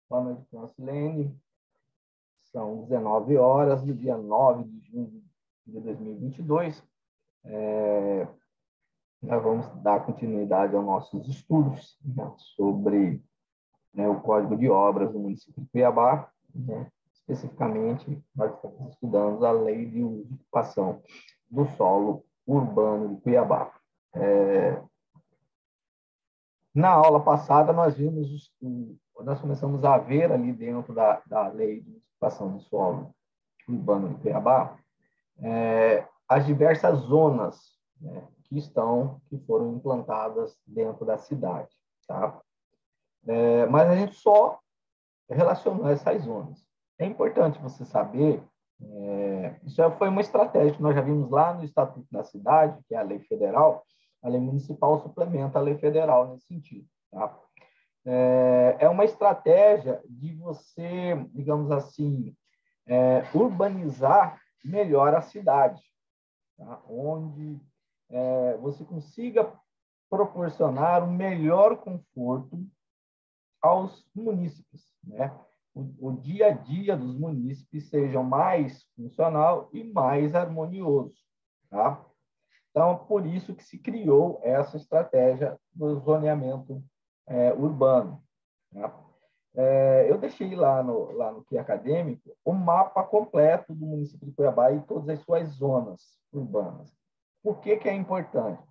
Boa noite, Francilene. São 19 horas do dia 9 de junho de 2022. Nós vamos dar continuidade aos nossos estudos, né, sobre, né, o Código de Obras do município de Cuiabá. Né. Especificamente, nós estamos estudando a Lei de Uso e Ocupação do Solo Urbano de Cuiabá. Na aula passada, nós começamos a ver ali dentro da Lei de Ocupação do Solo Urbano de Cuiabá as diversas zonas, né, que foram implantadas dentro da cidade, tá? Mas a gente só relacionou essas zonas. É importante você saber, isso foi uma estratégia que nós já vimos lá no Estatuto da Cidade, que é a lei federal. A lei municipal suplementa a lei federal nesse sentido, tá? É uma estratégia de você, digamos assim, urbanizar melhor a cidade, tá? Onde você consiga proporcionar um melhor conforto aos munícipes, né? O dia a dia dos munícipes seja mais funcional e mais harmonioso, tá? Então, por isso que se criou essa estratégia do zoneamento urbano, tá? Eu deixei lá no Guia Acadêmico o mapa completo do município de Cuiabá e todas as suas zonas urbanas. Por que é importante?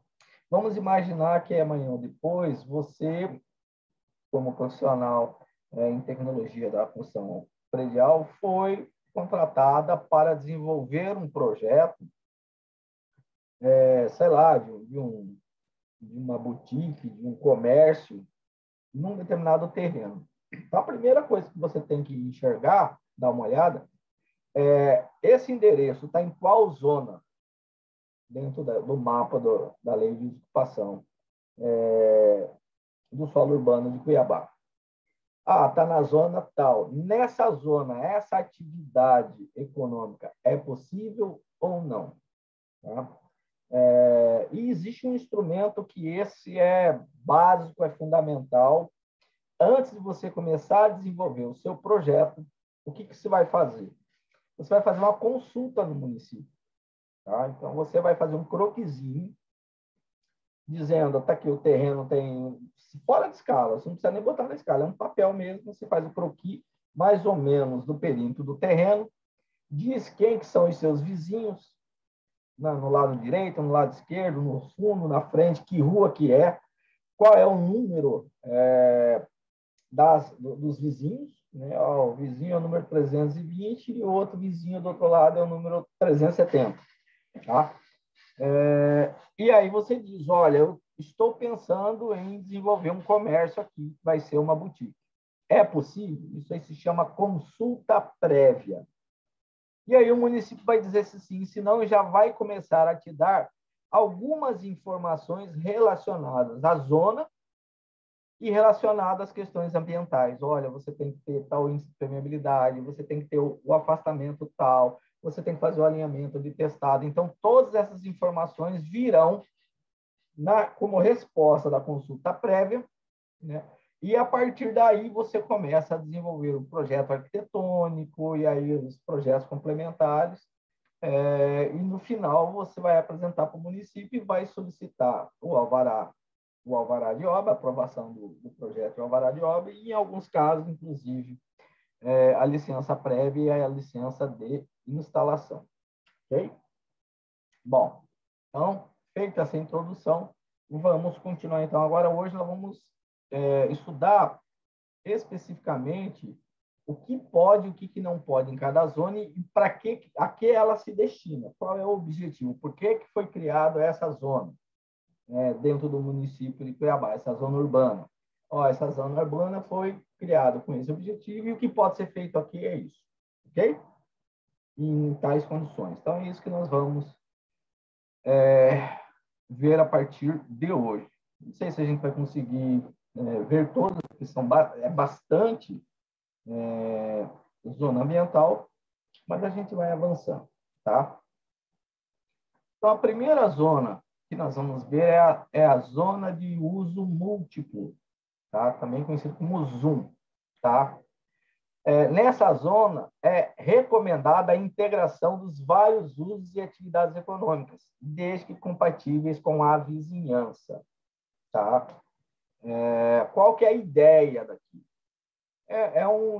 Vamos imaginar que amanhã ou depois você, como profissional em tecnologia da construção predial, foi contratada para desenvolver um projeto, sei lá, de uma boutique, de um comércio, num determinado terreno. Então, a primeira coisa que você tem que enxergar, dar uma olhada, esse endereço está em qual zona dentro do mapa da Lei de Ocupação do Solo Urbano de Cuiabá. Está na zona tal. Nessa zona, essa atividade econômica é possível ou não? Tá? E existe um instrumento que esse é básico, é fundamental. Antes de você começar a desenvolver o seu projeto, o que você vai fazer? Você vai fazer uma consulta no município. Tá? Então, você vai fazer um croquisinho, dizendo, está aqui o terreno, tem fora de escala, você não precisa nem botar na escala, é um papel mesmo, você faz o croquis mais ou menos do perímetro do terreno, diz quem que são os seus vizinhos, no lado direito, no lado esquerdo, no fundo, na frente, que rua que é, qual é o número dos vizinhos, né? O vizinho é o número 320 e o outro vizinho do outro lado é o número 370. Tá? E aí você diz, olha, eu estou pensando em desenvolver um comércio aqui, que vai ser uma boutique. É possível? Isso aí se chama consulta prévia. E aí o município vai dizer se sim, senão já vai começar a te dar algumas informações relacionadas à zona e relacionadas às questões ambientais. Olha, você tem que ter tal índice de permeabilidade, você tem que ter o afastamento tal, você tem que fazer o alinhamento de testado. Então, todas essas informações virão como resposta da consulta prévia, né? E, a partir daí, você começa a desenvolver o projeto arquitetônico e aí os projetos complementares. E, no final, você vai apresentar para o município e vai solicitar o alvará de obra, a aprovação do projeto de alvará de obra e, em alguns casos, inclusive, a licença prévia e a licença de instalação. Ok? Bom, então, feita essa introdução, vamos continuar, então. Agora, hoje, nós vamos estudar especificamente o que pode e o que não pode em cada zona e a que ela se destina, qual é o objetivo, por que foi criada essa zona dentro do município de Cuiabá, essa zona urbana. Essa zona urbana foi criada com esse objetivo e o que pode ser feito aqui é isso, ok? Em tais condições. Então, é isso que nós vamos ver a partir de hoje. Não sei se a gente vai conseguir ver todas, porque é bastante zona ambiental, mas a gente vai avançando, tá? Então, a primeira zona que nós vamos ver é a zona de uso múltiplo, tá? Também conhecido como ZUM, tá? nessa zona é recomendada a integração dos vários usos e atividades econômicas, desde que compatíveis com a vizinhança. Tá? Qual que é a ideia daqui?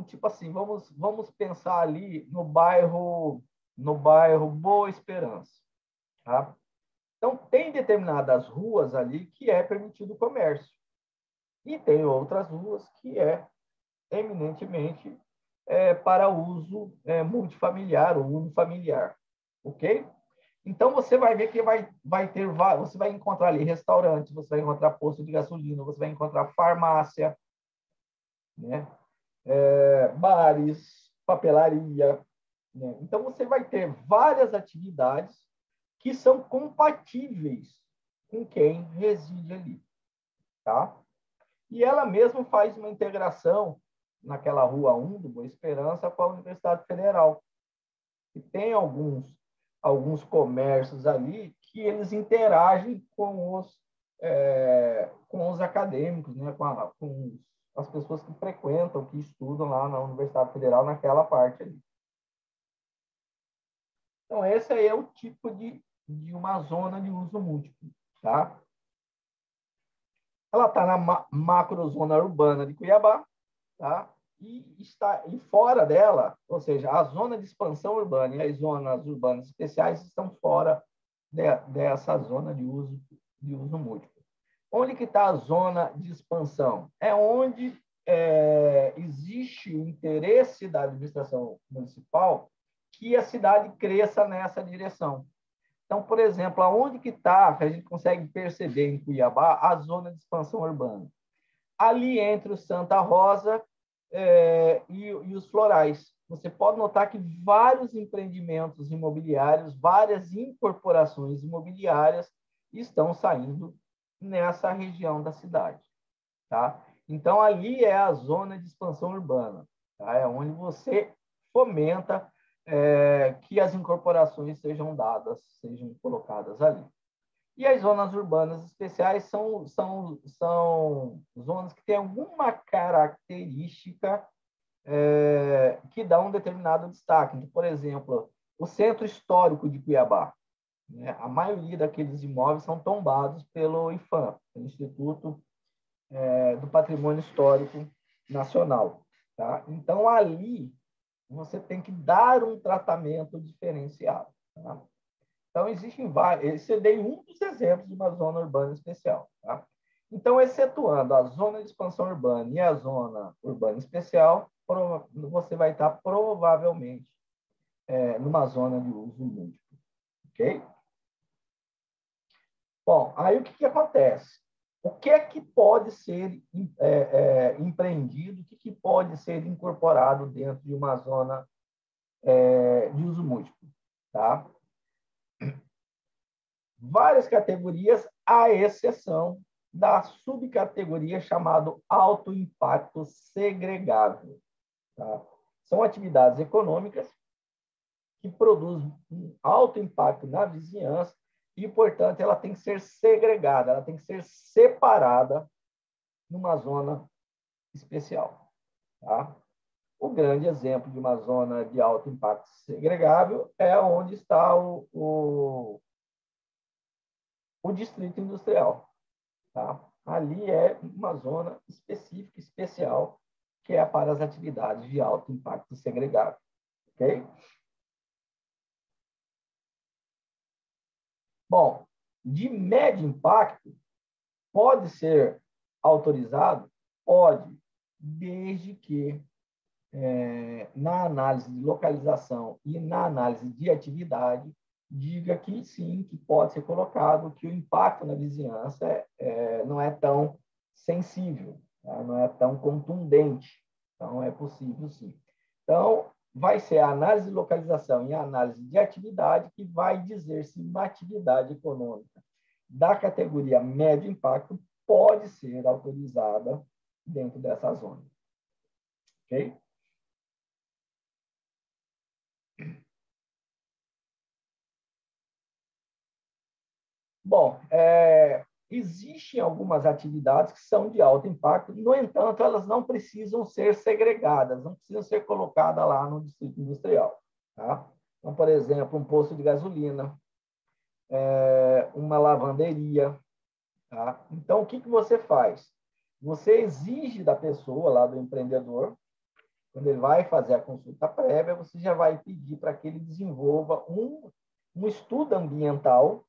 Tipo assim, vamos pensar ali no bairro Boa Esperança. Tá? Então, tem determinadas ruas ali que é permitido o comércio. E tem outras ruas que é eminentemente para uso multifamiliar ou unifamiliar. Ok? Então, você vai ver que você vai encontrar ali restaurantes, você vai encontrar posto de gasolina, você vai encontrar farmácia, né? Bares, papelaria. Né? Então, você vai ter várias atividades que são compatíveis com quem reside ali. Tá? E ela mesma faz uma integração naquela Rua 1 do Boa Esperança com a Universidade Federal. E tem alguns comércios ali que eles interagem com os acadêmicos, né? com as pessoas que frequentam, que estudam lá na Universidade Federal, naquela parte ali. Então, esse aí é o tipo de uma zona de uso múltiplo. Tá? Ela está na macrozona urbana de Cuiabá, tá? E fora dela, ou seja, a zona de expansão urbana e as zonas urbanas especiais estão fora dessa zona de uso múltiplo. Onde que está a zona de expansão? É onde existe o interesse da administração municipal que a cidade cresça nessa direção. Então, por exemplo, aonde que está, que a gente consegue perceber em Cuiabá, a zona de expansão urbana? Ali entre o Santa Rosa e os Florais. Você pode notar que vários empreendimentos imobiliários, várias incorporações imobiliárias estão saindo nessa região da cidade. Tá? Então, ali é a zona de expansão urbana. Tá? É onde você fomenta que as incorporações sejam colocadas ali. E as zonas urbanas especiais são zonas que têm alguma característica que dá um determinado destaque. Então, por exemplo, o centro histórico de Cuiabá. Né? A maioria daqueles imóveis são tombados pelo IPHAN, pelo Instituto do Patrimônio Histórico Nacional. Tá? Então, ali, você tem que dar um tratamento diferenciado. Tá? Então, existem vários. Esse eu dei um dos exemplos de uma zona urbana especial. Tá? Então, excetuando a zona de expansão urbana e a zona urbana especial, você vai estar provavelmente numa zona de uso múltiplo. Ok? Bom, aí o que acontece? O que é que pode ser empreendido, o que pode ser incorporado dentro de uma zona de uso múltiplo? Tá? Várias categorias, à exceção da subcategoria chamada alto impacto segregável. Tá? São atividades econômicas que produzem um alto impacto na vizinhança e, portanto, ela tem que ser segregada, ela tem que ser separada numa zona especial. Tá? O grande exemplo de uma zona de alto impacto segregável é onde está o distrito industrial. Tá? Ali é uma zona específica, especial, que é para as atividades de alto impacto segregável. Ok? Bom, de médio impacto, pode ser autorizado? Pode, desde que na análise de localização e na análise de atividade, diga que sim, que pode ser colocado, que o impacto na vizinhança não é tão sensível, tá? Não é tão contundente. Então, é possível sim. Então, vai ser a análise de localização e a análise de atividade que vai dizer se uma atividade econômica da categoria médio impacto pode ser autorizada dentro dessa zona. Ok? Bom, existem algumas atividades que são de alto impacto, no entanto, elas não precisam ser segregadas, não precisam ser colocadas lá no distrito industrial. Tá? Então, por exemplo, um posto de gasolina, uma lavanderia. Tá? Então, o que você faz? Você exige da pessoa, lá do empreendedor, quando ele vai fazer a consulta prévia, você já vai pedir para que ele desenvolva um estudo ambiental,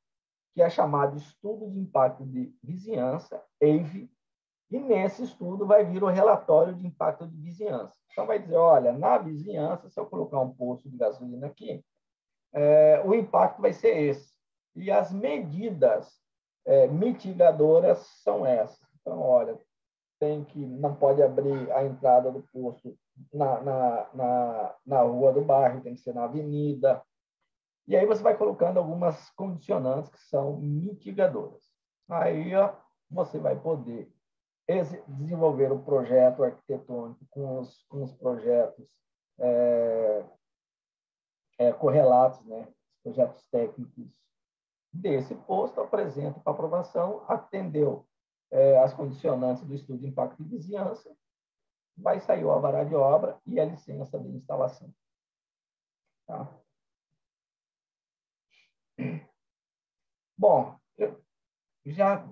que é chamado Estudo de Impacto de Vizinhança, EIV, e nesse estudo vai vir o relatório de impacto de vizinhança. Então, vai dizer, olha, na vizinhança, se eu colocar um posto de gasolina aqui, o impacto vai ser esse. E as medidas mitigadoras são essas. Então, olha, não pode abrir a entrada do posto na rua do bairro, tem que ser na avenida. E aí você vai colocando algumas condicionantes que são mitigadoras. Aí você vai poder desenvolver o projeto arquitetônico com os projetos correlatos, né? Os projetos técnicos desse posto, apresenta para aprovação, atendeu as condicionantes do estudo de impacto de vizinhança, vai sair o alvará de obra e a licença de instalação. Tá? Bom,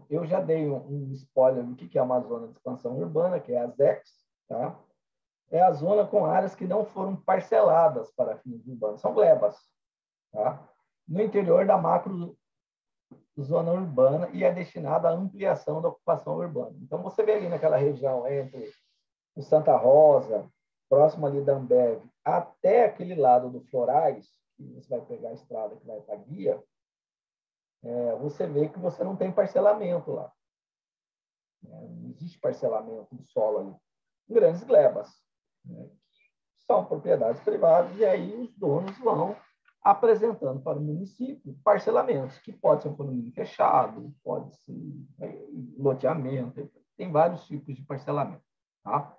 eu já dei um spoiler do que é uma zona de expansão urbana, que é a ZEX. Tá? É a zona com áreas que não foram parceladas para fins urbanos, são glebas. Tá? No interior da macro zona urbana e é destinada à ampliação da ocupação urbana. Então, você vê ali naquela região entre o Santa Rosa, próximo ali da Ambev, até aquele lado do Florais, que você vai pegar a estrada que vai para a Guia, você vê que você não tem parcelamento lá. Não existe parcelamento do solo ali. Grandes glebas, né? São propriedades privadas, e aí os donos vão apresentando para o município parcelamentos, que pode ser um condomínio fechado, pode ser loteamento, tem vários tipos de parcelamento. Tá?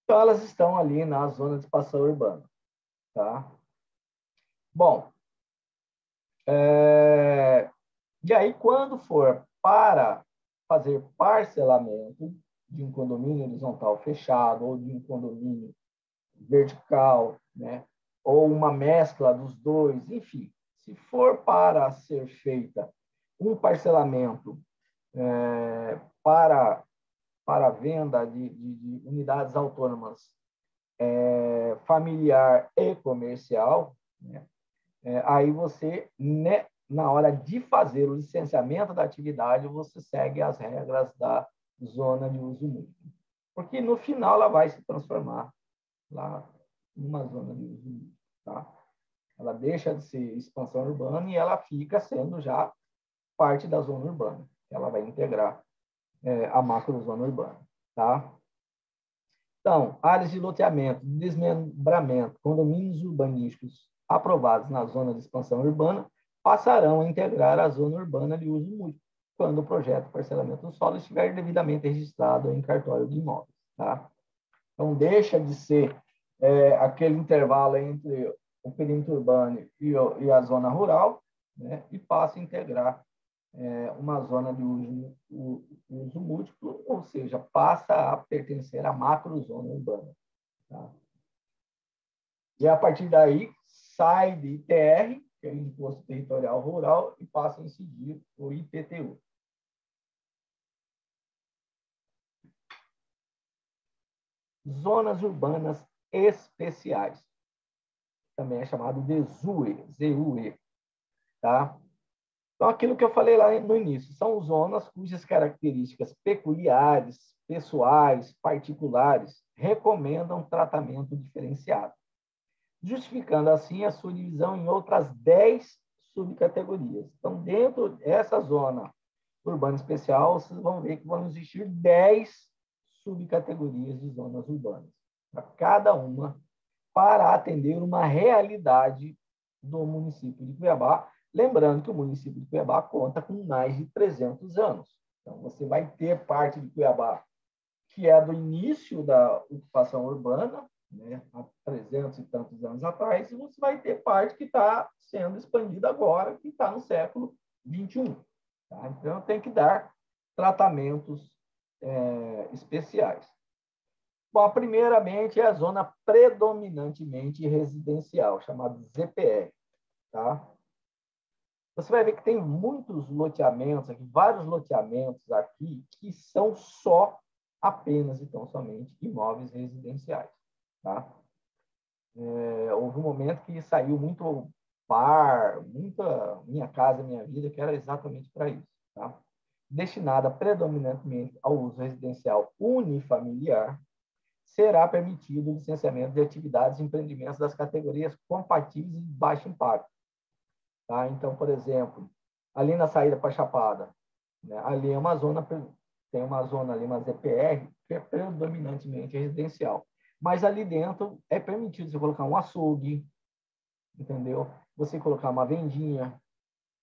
Então, elas estão ali na zona de expansão urbana. Tá? Bom, e aí, quando for para fazer parcelamento de um condomínio horizontal fechado ou de um condomínio vertical, né? Ou uma mescla dos dois, enfim, se for para ser feita um parcelamento para venda de unidades autônomas familiar e comercial, né? Aí você, né, na hora de fazer o licenciamento da atividade, você segue as regras da zona de uso múltiplo. Porque no final ela vai se transformar lá numa zona de uso múltiplo. Tá? Ela deixa de ser expansão urbana e ela fica sendo já parte da zona urbana. Ela vai integrar a macrozona urbana. Tá? Então, áreas de loteamento, desmembramento, condomínios urbanísticos aprovados na zona de expansão urbana passarão a integrar a zona urbana de uso múltiplo, quando o projeto de parcelamento do solo estiver devidamente registrado em cartório de imóveis. Tá? Então, deixa de ser aquele intervalo entre o perímetro urbano e a zona rural, né? E passa a integrar uma zona de uso múltiplo, ou seja, passa a pertencer à macrozona urbana. Tá? E a partir daí, sai de ITR, que é o Imposto Territorial Rural, e passa a incidir o IPTU. Zonas urbanas especiais. Também é chamado de ZUE. Tá? Então, aquilo que eu falei lá no início, são zonas cujas características peculiares, pessoais, particulares, recomendam tratamento diferenciado, justificando assim a sua divisão em outras 10 subcategorias. Então, dentro dessa zona urbana especial, vocês vão ver que vão existir 10 subcategorias de zonas urbanas, para cada uma, para atender uma realidade do município de Cuiabá. Lembrando que o município de Cuiabá conta com mais de 300 anos. Então, você vai ter parte de Cuiabá que é do início da ocupação urbana, né, há 300 e tantos anos atrás, e você vai ter parte que está sendo expandida agora, que está no século XXI. Tá? Então, tem que dar tratamentos especiais. Bom, primeiramente é a zona predominantemente residencial, chamada ZPR. Tá? Você vai ver que tem muitos loteamentos aqui, vários loteamentos aqui, que são apenas e tão somente imóveis residenciais. Tá? Houve um momento que saiu muito muita Minha Casa Minha Vida, que era exatamente para isso. Tá? Destinada predominantemente ao uso residencial unifamiliar, será permitido o licenciamento de atividades e empreendimentos das categorias compatíveis e de baixo impacto. Tá? Então, por exemplo, ali na saída para Chapada, né, ali é uma zona, tem uma zona ali, uma ZPR, que é predominantemente residencial. Mas ali dentro é permitido você colocar um açougue, entendeu? Você colocar uma vendinha.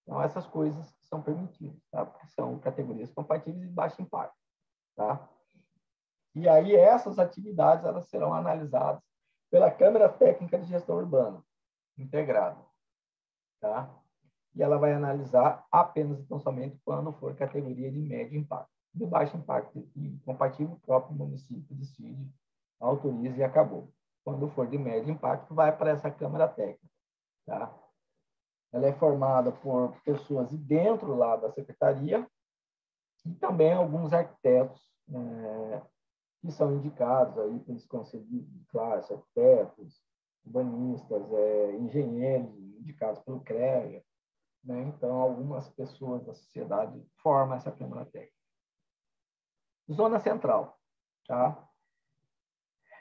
Então, essas coisas são permitidas, tá? Porque são categorias compatíveis e de baixo impacto. Tá? E aí essas atividades elas serão analisadas pela Câmara Técnica de Gestão Urbana integrada, tá? E ela vai analisar apenas e tão somente quando for categoria de médio impacto. De baixo impacto e compatível, o próprio município decide, autoriza e acabou. Quando for de médio impacto, vai para essa Câmara Técnica, tá? Ela é formada por pessoas de dentro lá da secretaria e também alguns arquitetos que são indicados aí pelos conselhos de classe, arquitetos, urbanistas, engenheiros indicados pelo CREA, né? Então, algumas pessoas da sociedade formam essa Câmara Técnica. Zona Central, tá?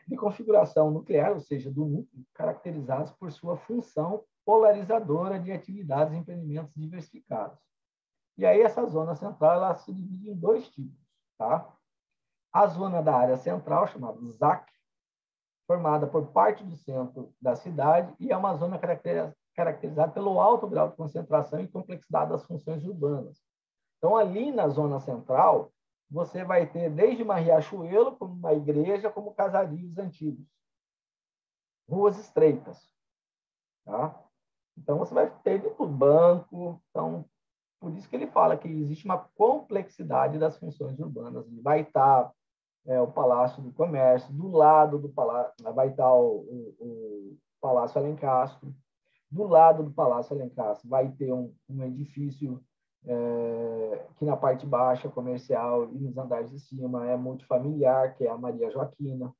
De configuração nuclear, ou seja, do núcleo, caracterizados por sua função polarizadora de atividades e empreendimentos diversificados. E aí, essa zona central ela se divide em dois tipos, tá? A zona da área central, chamada ZAC, formada por parte do centro da cidade e é uma zona caracterizada pelo alto grau de concentração e complexidade das funções urbanas. Então, ali na zona central, você vai ter desde uma riachuelo, como uma igreja, como casarios antigos. Ruas estreitas. Tá? Então, você vai ter de tudo, banco. Então, por isso que ele fala que existe uma complexidade das funções urbanas. Vai estar o Palácio do Comércio, do lado do palácio vai estar o Palácio Alencastro, do lado do Palácio Alencastro vai ter um edifício que na parte baixa comercial e nos andares de cima é multifamiliar, que é a Maria Joaquina,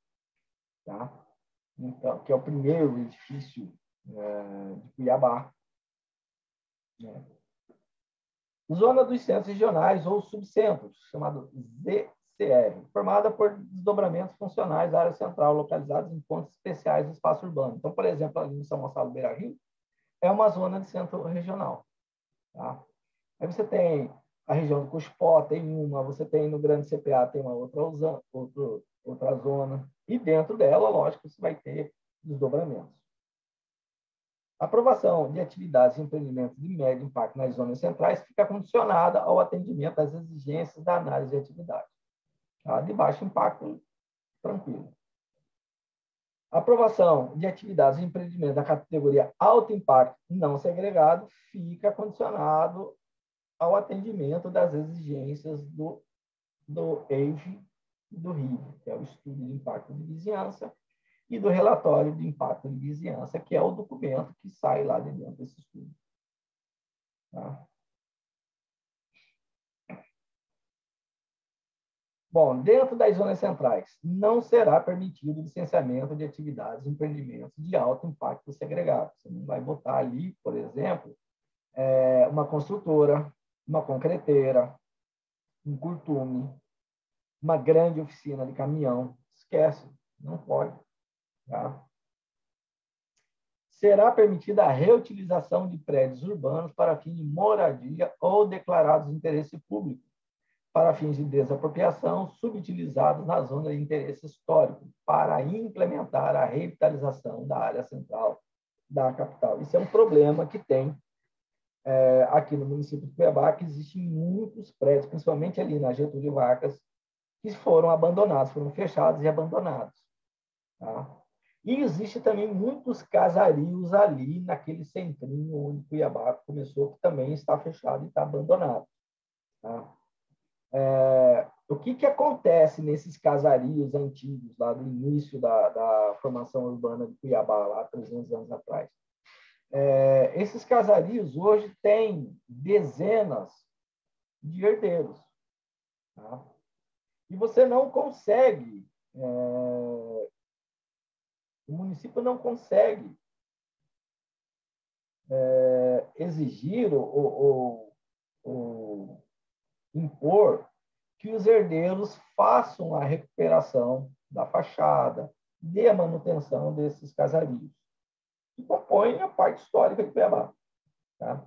tá? Então, que é o primeiro edifício de Cuiabá. Né? Zona dos centros regionais ou subcentros, chamado ZCR, formada por desdobramentos funcionais da área central, localizados em pontos especiais do espaço urbano. Então, por exemplo, ali no São Gonçalo Beira-Rio, é uma zona de centro regional. Tá? Aí você tem a região do Cuxipó, tem uma, você tem no Grande CPA, tem uma outra zona, e dentro dela, lógico, você vai ter desdobramentos. A aprovação de atividades e empreendimentos de médio impacto nas zonas centrais fica condicionada ao atendimento às exigências da análise de atividade. Tá? De baixo impacto, tranquilo. A aprovação de atividades e empreendimentos da categoria alto impacto não segregado fica condicionado ao atendimento das exigências do EIVE e do RIV, que é o Estudo de Impacto de Vizinhança, e do relatório de impacto de vizinhança, que é o documento que sai lá de dentro desse estudo. Tá? Bom, dentro das zonas centrais, não será permitido o licenciamento de atividades e empreendimentos de alto impacto segregado. Você não vai botar ali, por exemplo, uma construtora, uma concreteira, um curtume, uma grande oficina de caminhão. Esquece, não pode. Tá? Será permitida a reutilização de prédios urbanos para fim de moradia ou declarados de interesse público, para fins de desapropriação, subutilizados na zona de interesse histórico, para implementar a revitalização da área central da capital. Isso é um problema que tem aqui no município de Cuiabá, que existem muitos prédios, principalmente ali na Getúlio Vargas, que foram abandonados, foram fechados e abandonados. Tá? E existe também muitos casarios ali naquele centrinho onde Cuiabá começou, que também está fechado e está abandonado. Tá? O que acontece nesses casarios antigos, lá do início da formação urbana de Cuiabá, lá 300 anos atrás? Esses casarios hoje têm dezenas de herdeiros. Tá? E você não consegue, o município não consegue exigir ou impor que os herdeiros façam a recuperação da fachada, dê a manutenção desses casarios, que compõem a parte histórica de Cuiabá. Tá?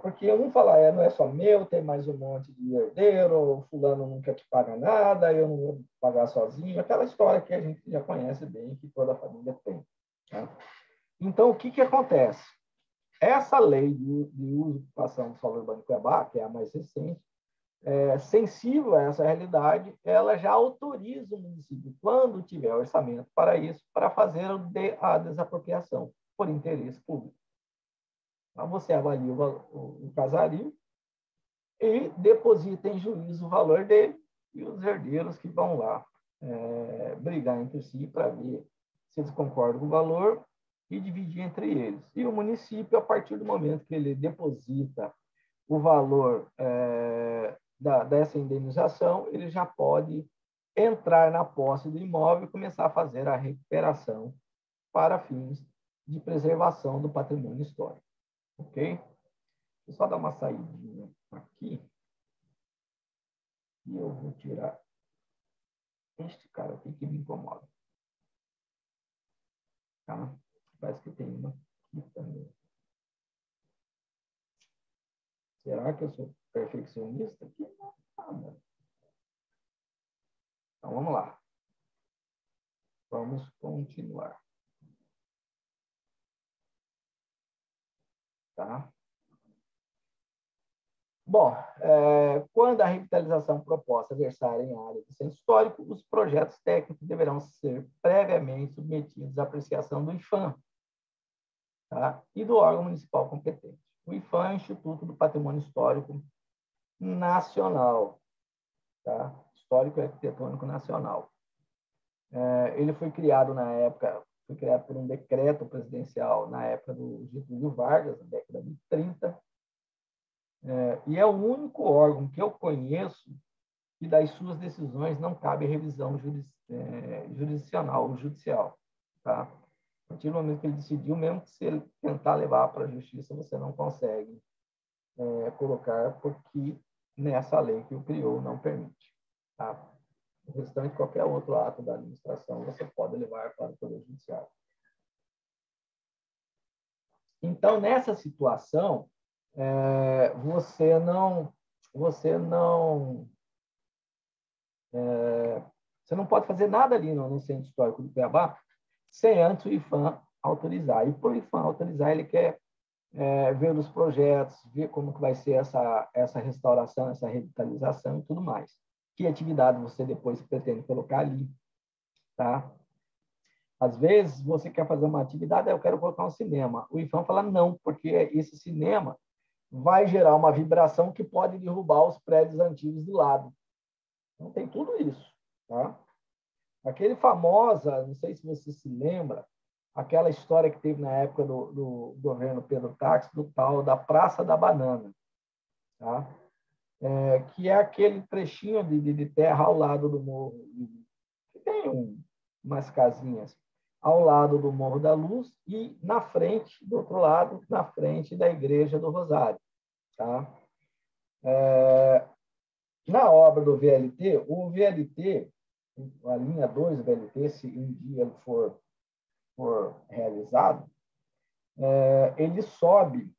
Porque um fala, não é só meu, tem mais um monte de herdeiro, o fulano nunca te paga nada, eu não vou pagar sozinho, aquela história que a gente já conhece bem, que toda a família tem. Tá? Então, o que acontece? Essa lei de uso e ocupação do solo urbano de Cuiabá, que é a mais recente, sensível a essa realidade, ela já autoriza o município, quando tiver orçamento para isso, para fazer a desapropriação por interesse público. Então, você avalia o casario e deposita em juízo o valor dele, e os herdeiros que vão lá brigar entre si para ver se eles concordam com o valor e dividir entre eles. E o município, a partir do momento que ele deposita o valor dessa indenização, ele já pode entrar na posse do imóvel e começar a fazer a recuperação para fins de preservação do patrimônio histórico. Ok? Vou só dar uma saidinha aqui e eu vou tirar este cara aqui que me incomoda. Tá? Parece que tem uma aqui também. Será que eu sou perfeccionista aqui? Não. Então, vamos lá. Vamos continuar. Tá? Bom, quando a revitalização proposta versar em área de centro histórico, os projetos técnicos deverão ser previamente submetidos à apreciação do IPHAN, tá? E do órgão municipal competente. O IPHAN é o Instituto do Patrimônio Histórico Nacional, tá? Histórico e Arquitetônico Nacional. Ele foi criado por um decreto presidencial na época do Getúlio Vargas, na década de 30, e é o único órgão que eu conheço que das suas decisões não cabe revisão judicial. Tá? A partir do momento que ele decidiu, mesmo que se ele tentar levar para a justiça, você não consegue colocar, porque nessa lei que o criou não permite. Tá? O restante, qualquer outro ato da administração, você pode levar para o Poder Judiciário. Então, nessa situação, você não pode fazer nada ali no Centro Histórico do Cuiabá sem antes o IPHAN autorizar. E por o IPHAN autorizar, ele quer ver os projetos, ver como que vai ser essa restauração, essa revitalização e tudo mais. Que atividade você depois pretende colocar ali, tá? Às vezes, você quer fazer uma atividade, eu quero colocar um cinema. O IPHAN fala não, porque esse cinema vai gerar uma vibração que pode derrubar os prédios antigos do lado. Então, tem tudo isso. Tá? Aquele famosa, não sei se você se lembra, aquela história que teve na época do governo Pedro Táxi, do tal da Praça da Banana. Tá? Que é aquele trechinho de terra ao lado do morro, que tem umas casinhas ao lado do Morro da Luz e na frente, do outro lado, na frente da Igreja do Rosário. Tá? Na obra do VLT, o VLT, a linha 2 do VLT, se um dia ele for realizado, ele sobe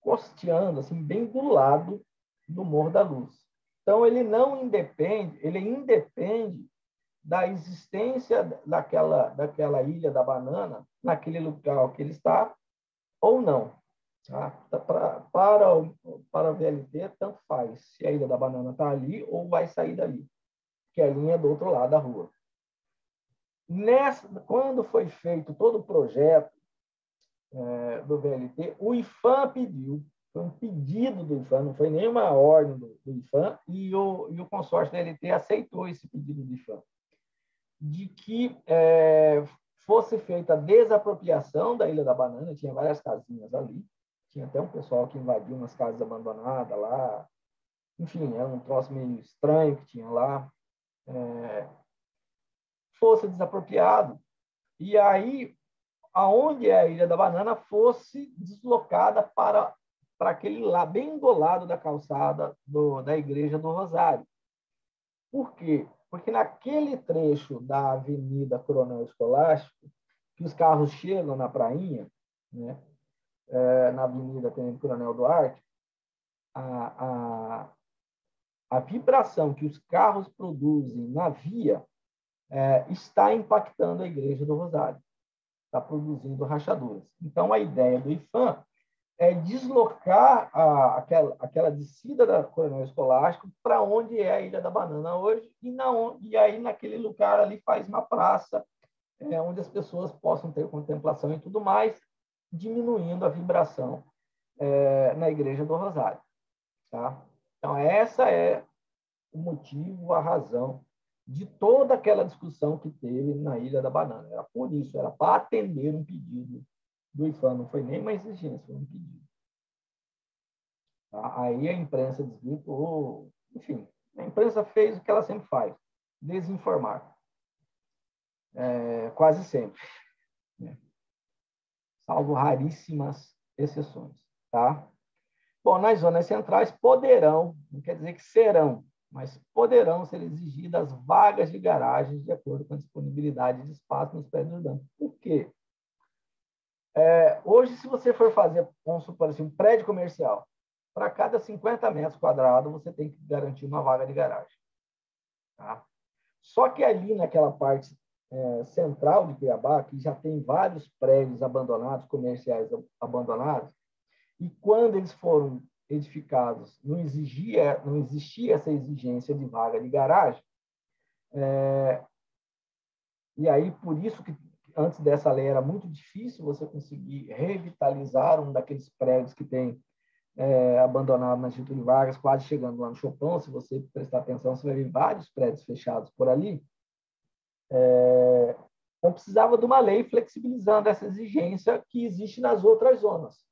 costeando, assim, bem do lado do Morro da Luz. Então, ele independe da existência daquela Ilha da Banana naquele local que ele está ou não. Tá? Para o VLT, tanto faz se a Ilha da Banana está ali ou vai sair dali, que é a linha do outro lado da rua. Quando foi feito todo o projeto do VLT, o IPHAN pediu foi um pedido do IPHAN, não foi nenhuma ordem do IPHAN, e o consórcio da LT aceitou esse pedido do IPHAN, de que fosse feita a desapropriação da Ilha da Banana, tinha várias casinhas ali, tinha até um pessoal que invadiu umas casas abandonadas lá, enfim, era um troço meio estranho que tinha lá, fosse desapropriado, e aí, aonde é a Ilha da Banana, fosse deslocada para aquele lá, bem do lado da calçada da Igreja do Rosário. Por quê? Porque naquele trecho da Avenida Coronel Escolástico, que os carros chegam na prainha, né, na Avenida Tenente Coronel Duarte, a vibração que os carros produzem na via está impactando a Igreja do Rosário, está produzindo rachaduras. Então, a ideia do IPHAN é deslocar aquela descida da Coronel Escolástico para onde é a Ilha da Banana hoje, e aí naquele lugar ali faz uma praça onde as pessoas possam ter contemplação e tudo mais, diminuindo a vibração na Igreja do Rosário. Tá? Então, essa é o motivo, a razão de toda aquela discussão que teve na Ilha da Banana. Era por isso, era para atender um pedido do IPHAN, não foi nem uma exigência, foi um pedido. Tá? Aí a imprensa desvirtuou, enfim, a imprensa fez o que ela sempre faz, desinformar. Quase sempre. Né? Salvo raríssimas exceções. Tá? Bom, nas zonas centrais poderão, não quer dizer que serão, mas poderão ser exigidas vagas de garagens de acordo com a disponibilidade de espaço nos prédios urbanos. Por quê? Hoje, se você for fazer, vamos supor assim, um prédio comercial, para cada 50 metros quadrados, você tem que garantir uma vaga de garagem. Tá? Só que ali naquela parte central de Cuiabá, que já tem vários prédios abandonados, comerciais abandonados, e quando eles foram edificados, não existia essa exigência de vaga de garagem, e aí por isso que antes dessa lei era muito difícil você conseguir revitalizar um daqueles prédios que tem abandonado na Getúlio Vargas, quase chegando lá no Chopin. Se você prestar atenção, você vai ver vários prédios fechados por ali. Então, precisava de uma lei flexibilizando essa exigência que existe nas outras zonas.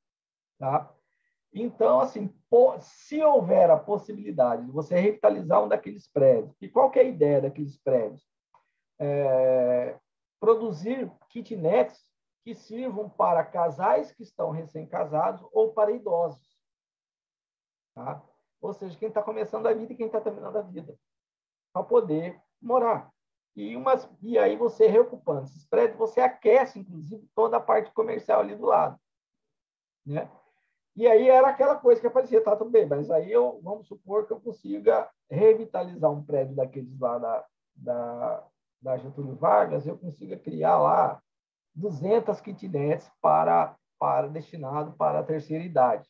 Tá? Então, assim, se houver a possibilidade de você revitalizar um daqueles prédios, e qual que é a ideia daqueles prédios? Produzir kitnets que sirvam para casais que estão recém-casados ou para idosos. Tá? Ou seja, quem está começando a vida e quem está terminando a vida, para poder morar. E aí você reocupando esses prédios, você aquece, inclusive, toda a parte comercial ali do lado. Né? E aí era aquela coisa que aparecia, tá tudo bem, mas aí vamos supor que eu consiga revitalizar um prédio daqueles lá da Getúlio Vargas, eu consiga criar lá 200 kitnets destinado para a terceira idade.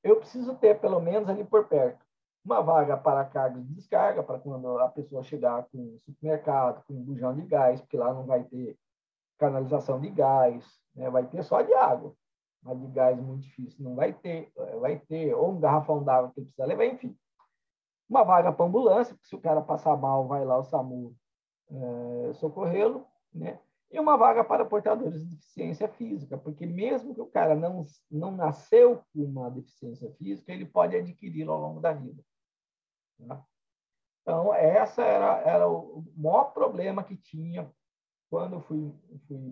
Eu preciso ter, pelo menos ali por perto, uma vaga para carga de descarga, para quando a pessoa chegar com um supermercado, com um bujão de gás, porque lá não vai ter canalização de gás, né? Vai ter só de água, mas de gás muito difícil, não vai ter, ou um garrafão d'água que ele precisa levar, enfim. Uma vaga para ambulância, porque se o cara passar mal, vai lá o SAMU socorrê-lo, né? E uma vaga para portadores de deficiência física, porque mesmo que o cara não nasceu com uma deficiência física, ele pode adquiri-la ao longo da vida. Tá? Então, essa era o maior problema que tinha quando eu fui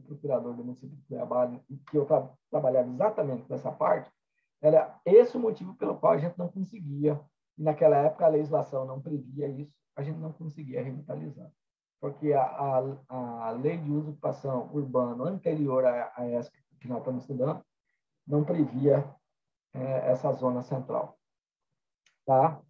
procurador do município de Cuiabá, e que eu trabalhava exatamente nessa parte, era esse o motivo pelo qual a gente não conseguia, e naquela época a legislação não previa isso, a gente não conseguia revitalizar. Porque a lei de uso e ocupação urbano anterior a essa que nós estamos estudando não previa essa zona central. Tá?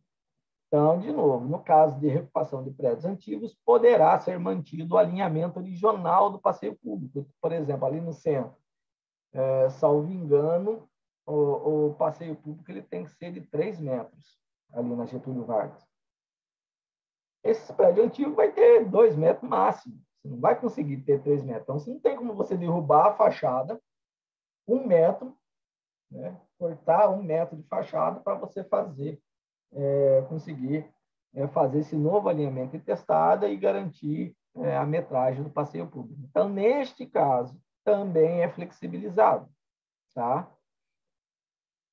Então, de novo, no caso de reocupação de prédios antigos, poderá ser mantido o alinhamento regional do passeio público. Por exemplo, ali no centro, salvo engano, o passeio público ele tem que ser de 3 metros, ali na Getúlio Vargas. Esse prédio antigo vai ter 2 metros máximo. Você não vai conseguir ter 3 metros. Então, não tem como você derrubar a fachada 1 metro, né? cortar 1 metro de fachada para você conseguir fazer esse novo alinhamento em testada e garantir a metragem do passeio público. Então, neste caso, também é flexibilizado, tá?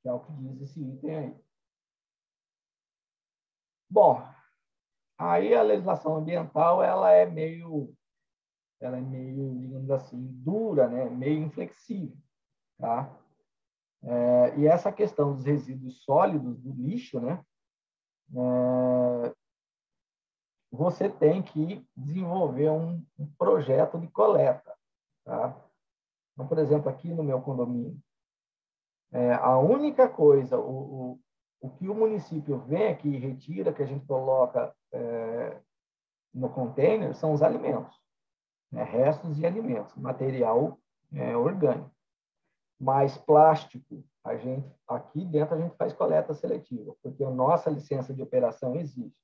Que é o que diz esse item aí. Bom, aí a legislação ambiental ela é meio, digamos assim, dura, né? Meio inflexível, tá? E essa questão dos resíduos sólidos do lixo, né? Você tem que desenvolver um projeto de coleta, tá? Então, por exemplo, aqui no meu condomínio, a única coisa, o que o município vem aqui e retira, que a gente coloca no container, são os alimentos, né? Restos de alimentos, material orgânico. Mas plástico, aqui dentro a gente faz coleta seletiva, porque a nossa licença de operação existe.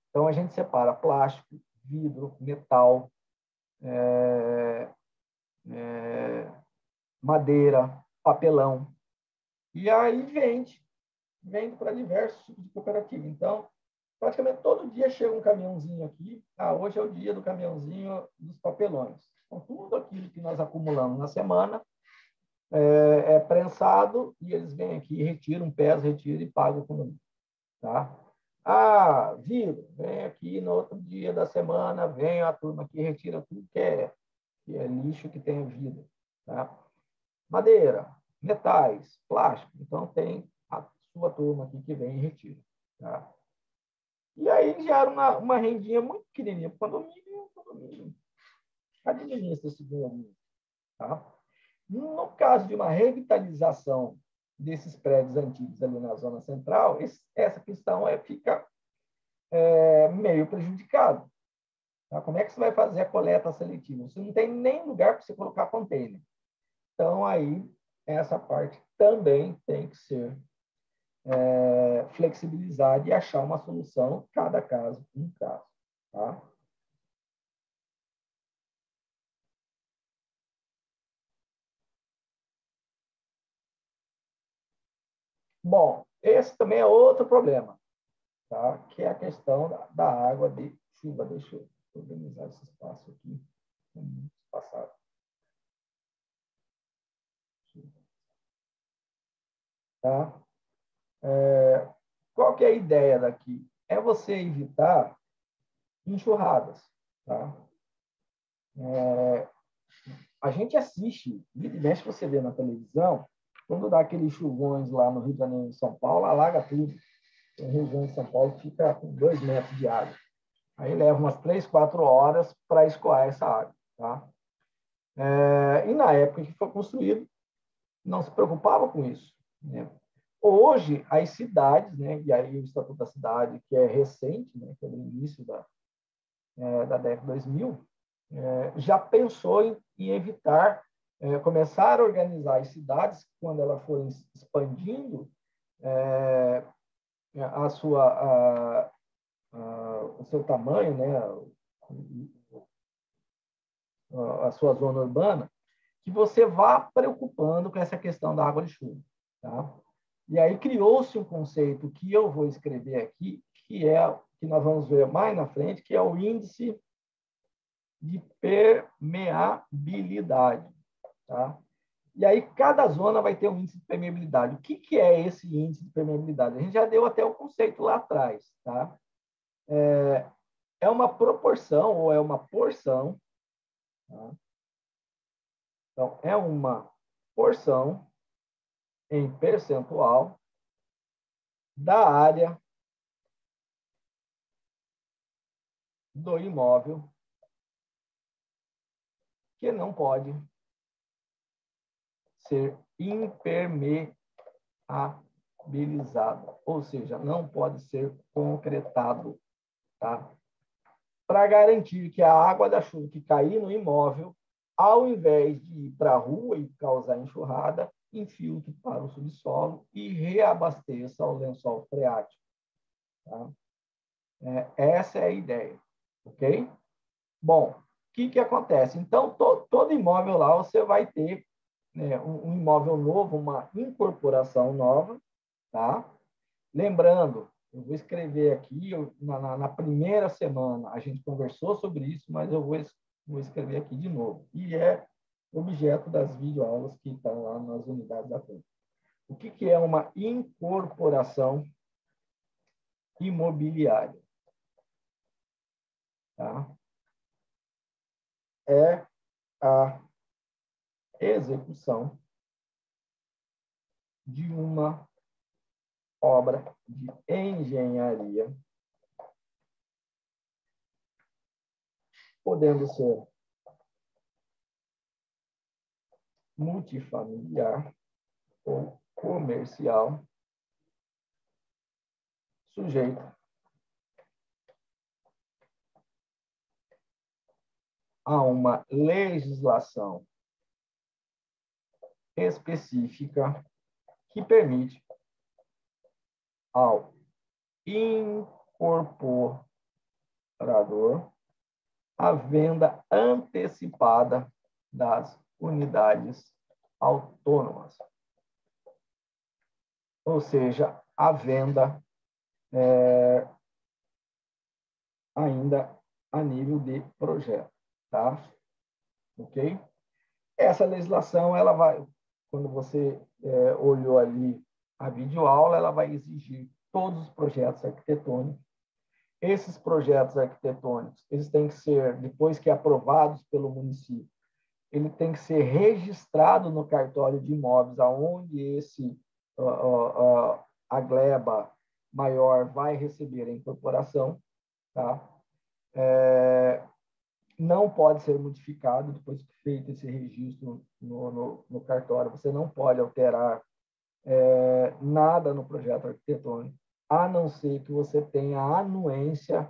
Então, a gente separa plástico, vidro, metal, madeira, papelão, e aí vende para diversos tipos de cooperativa. Então, praticamente todo dia chega um caminhãozinho aqui. Hoje é o dia do caminhãozinho dos papelões. Então, tudo aquilo que nós acumulamos na semana é prensado e eles vêm aqui, retiram, pesam, retiram e pagam o condomínio. Tá? Vidro, vem aqui no outro dia da semana, vem a turma aqui, retira tudo que é lixo que tem vida. Tá? Madeira, metais, plástico. Então, tem a sua turma aqui que vem e retira. Tá? E aí gera uma rendinha muito pequenininha. O condomínio administra esse condomínio. Tá? No caso de uma revitalização desses prédios antigos ali na zona central, essa questão fica meio prejudicada. Tá? Como é que você vai fazer a coleta seletiva? Você não tem nem lugar para você colocar container. Então, aí, essa parte também tem que ser flexibilizada e achar uma solução, cada caso, um caso. Tá? Bom, esse também é outro problema, tá? Que é a questão da água de chuva. Deixa eu organizar esse espaço aqui. Passado. Tá? Qual que é a ideia daqui? É você evitar enxurradas. Tá? A gente assiste, vira e mexe você vê na televisão, quando dá aqueles chuvões lá no Rio de Janeiro e São Paulo, alaga tudo. Tem região de São Paulo que fica com 2 metros de água. Aí leva umas 3, 4 horas para escoar essa água. Tá? E na época que foi construído, não se preocupava com isso. Né? Hoje, as cidades, né, e aí o Estatuto da Cidade, que é recente, né, que é do início da década de 2000, já pensou em evitar, começar a organizar as cidades, quando elas forem expandindo o seu tamanho, né, a sua zona urbana, que você vá preocupando com essa questão da água de chuva. Tá? E aí criou-se um conceito que eu vou escrever aqui, que nós vamos ver mais na frente, que é o índice de permeabilidade. Tá? E aí cada zona vai ter um índice de permeabilidade. O que é esse índice de permeabilidade? A gente já deu até o conceito lá atrás. Tá? É uma proporção ou é uma porção. Tá? Então, é uma porção em percentual da área do imóvel que não pode ser impermeabilizado, ou seja, não pode ser concretado, tá? Para garantir que a água da chuva que cair no imóvel, ao invés de ir para a rua e causar enxurrada, infiltre para o subsolo e reabasteça o lençol freático. Tá? Essa é a ideia, ok? Bom, o que acontece? Então, todo imóvel lá você vai ter um imóvel novo, uma incorporação nova, tá? Lembrando, eu vou escrever aqui, na primeira semana a gente conversou sobre isso, mas eu vou escrever aqui de novo. E é objeto das videoaulas que estão lá nas unidades da frente. O que é uma incorporação imobiliária? Tá? É a execução de uma obra de engenharia, podendo ser multifamiliar ou comercial, sujeito a uma legislação específica que permite ao incorporador a venda antecipada das unidades autônomas, ou seja, a venda ainda a nível de projeto, tá? Ok? Essa legislação, ela vai, quando você olhou ali a videoaula, ela vai exigir todos os projetos arquitetônicos. Esses projetos arquitetônicos, eles têm que ser, depois que aprovados pelo município, ele tem que ser registrado no cartório de imóveis, aonde a gleba maior vai receber a incorporação, tá? Não pode ser modificado depois que feito esse registro no cartório. Você não pode alterar nada no projeto arquitetônico, a não ser que você tenha a anuência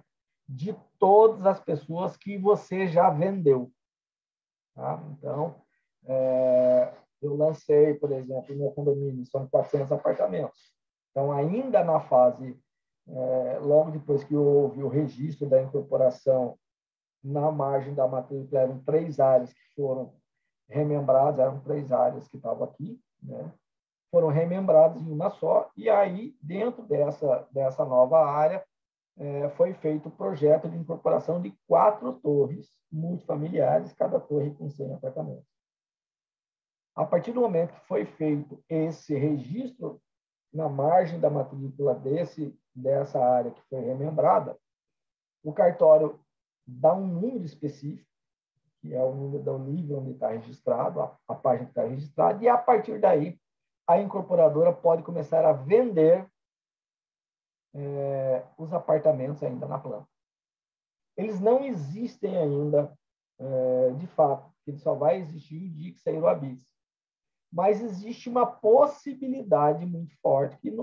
de todas as pessoas que você já vendeu. Tá? Então, eu lancei, por exemplo, no meu condomínio, são 400 apartamentos. Então, ainda na fase, logo depois que houve o registro da incorporação, na margem da matrícula eram 3 áreas que foram remembradas, eram 3 áreas que estavam aqui, né? Foram remembradas em uma só, e aí, dentro dessa nova área, foi feito o projeto de incorporação de 4 torres multifamiliares, cada torre com 100 apartamentos. A partir do momento que foi feito esse registro na margem da matrícula dessa área que foi remembrada, o cartório dá um número específico, que é o número do nível onde está registrado, a página que está registrada, e a partir daí a incorporadora pode começar a vender os apartamentos ainda na planta. Eles não existem ainda, de fato, ele só vai existir o dia que sair o habite. Mas existe uma possibilidade muito forte que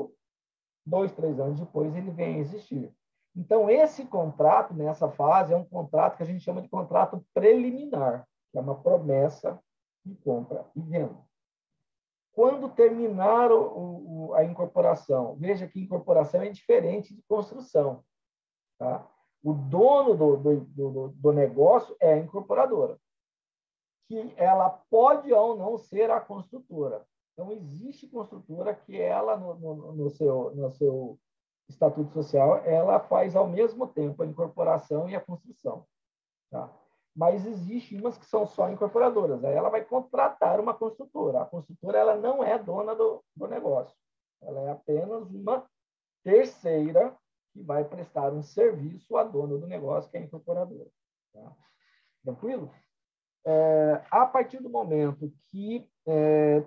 2, 3 anos depois ele venha a existir. Então, esse contrato, nessa fase, é um contrato que a gente chama de contrato preliminar, que é uma promessa de compra e venda. Quando terminar a incorporação, veja que incorporação é diferente de construção. Tá? O dono do negócio é a incorporadora, que ela pode ou não ser a construtora. Então, existe construtora que ela, no seu estatuto social, ela faz ao mesmo tempo a incorporação e a construção. Tá? Mas existem umas que são só incorporadoras. Aí ela vai contratar uma construtora. A construtora ela não é dona do negócio. Ela é apenas uma terceira que vai prestar um serviço à dona do negócio, que é a incorporadora. Tá? Tranquilo? A partir do momento que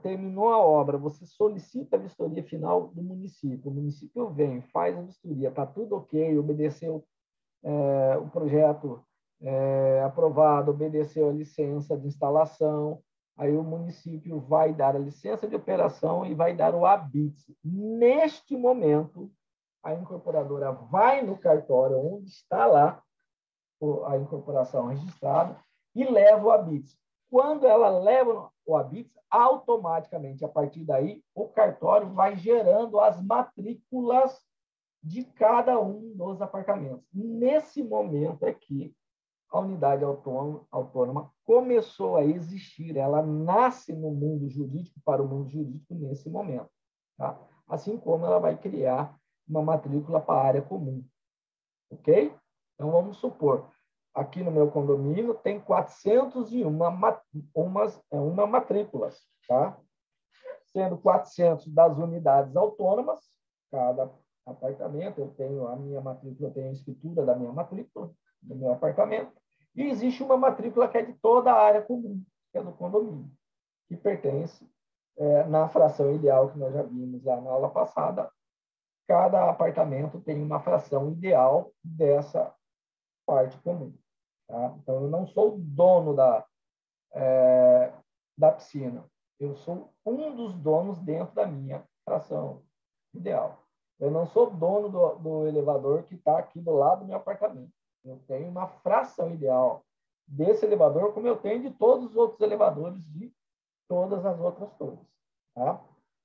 terminou a obra, você solicita a vistoria final do município. O município vem, faz a vistoria, está tudo ok, obedeceu o projeto aprovado, obedeceu a licença de instalação, aí o município vai dar a licença de operação e vai dar o habite. Neste momento, a incorporadora vai no cartório onde está lá a incorporação registrada e leva o habite. Quando ela leva o habite, automaticamente, a partir daí, o cartório vai gerando as matrículas de cada um dos apartamentos. Nesse momento aqui, a unidade autônoma começou a existir, ela nasce no mundo jurídico, para o mundo jurídico nesse momento. Tá? Assim como ela vai criar uma matrícula para a área comum. Ok? Então, vamos supor, aqui no meu condomínio tem 401 matrículas, tá? Sendo 400 das unidades autônomas, cada apartamento, eu tenho a minha matrícula, eu tenho a escritura da minha matrícula, do meu apartamento, e existe uma matrícula que é de toda a área comum, que é do condomínio, que pertence, na fração ideal que nós já vimos lá na aula passada, cada apartamento tem uma fração ideal dessa parte comum. Tá? Então, eu não sou dono da piscina, eu sou um dos donos dentro da minha fração ideal. Eu não sou dono do elevador que está aqui do lado do meu apartamento. Eu tenho uma fração ideal desse elevador, como eu tenho de todos os outros elevadores de todas as outras torres. Tá?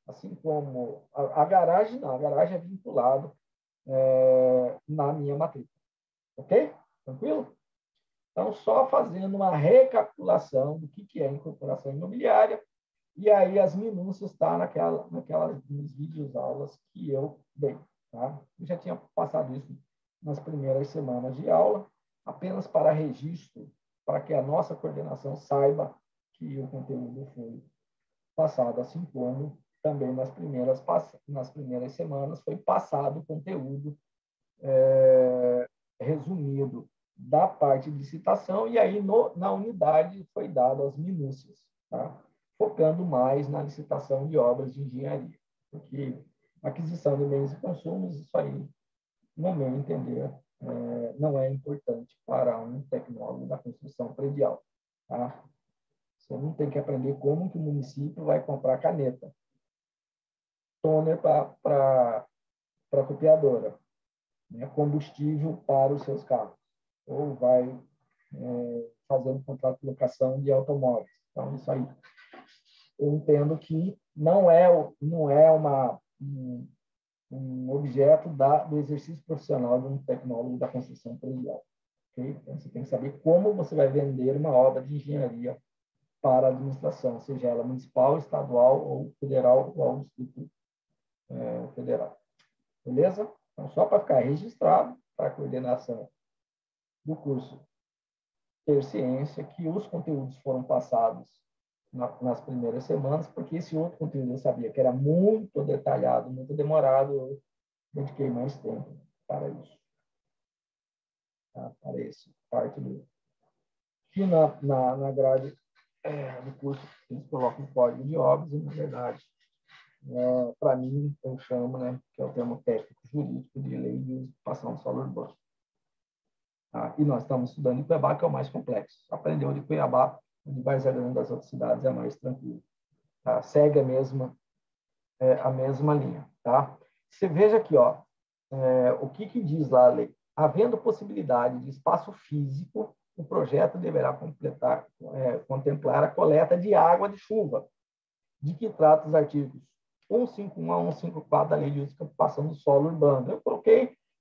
Assim como a garagem, não. A garagem é vinculado na minha matrícula. Ok? Tranquilo? Então, só fazendo uma recapitulação do que é incorporação imobiliária, e aí as minúcias estão naquelas vídeos aulas que eu dei. Tá? Eu já tinha passado isso nas primeiras semanas de aula, apenas para registro, para que a nossa coordenação saiba que o conteúdo foi passado, assim como também nas primeiras semanas foi passado o conteúdo resumido da parte de licitação, e aí na unidade foi dado as minúcias, tá? Focando mais na licitação de obras de engenharia, porque aquisição de bens e consumos, isso aí, no meu entender, não é importante para um tecnólogo da construção predial. Tá? Você não tem que aprender como que o município vai comprar caneta, toner para a copiadora, né? Combustível para os seus carros, ou vai fazendo contrato de locação de automóveis. Então, isso aí, eu entendo que não é um objeto do exercício profissional de um tecnólogo da construção predial. Okay? Então, você tem que saber como você vai vender uma obra de engenharia para a administração, seja ela municipal, estadual ou federal, ou ao Distrito Federal. Beleza? Então, só para ficar registrado, para a coordenação do curso Ter Ciência, que os conteúdos foram passados nas primeiras semanas, porque esse outro conteúdo eu sabia que era muito detalhado, muito demorado, eu dediquei mais tempo para isso. Tá? Para esse parte do... Que na grade do curso eles colocam o código de obras, e, na verdade, para mim, eu chamo, né, que é o termo técnico jurídico de lei de ocupação do solo urbano. Tá? E nós estamos estudando em Cuiabá, que é o mais complexo. Aprendeu de Cuiabá, de Várzea Grande das outras cidades é mais tranquilo. Tá? Segue a mesma linha. Tá? Você veja aqui, ó, o que diz lá a lei? Havendo possibilidade de espaço físico, o projeto deverá contemplar a coleta de água de chuva, de que trata os artigos 151 a 154 da Lei de Uso e Ocupação do Solo Urbano.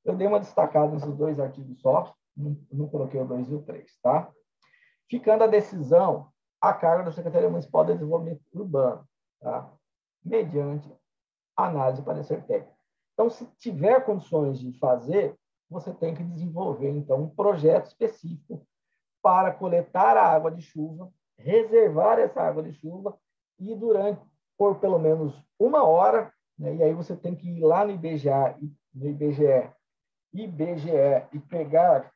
Eu dei uma destacada nesses dois artigos só, não coloquei o 2 e o 3, tá? Ficando a decisão a cargo da Secretaria Municipal de Desenvolvimento Urbano, tá? Mediante análise e parecer técnico. Então, se tiver condições de fazer, você tem que desenvolver, então, um projeto específico para coletar a água de chuva, reservar essa água de chuva e por pelo menos 1 hora, né? E aí você tem que ir lá no IBGE e pegar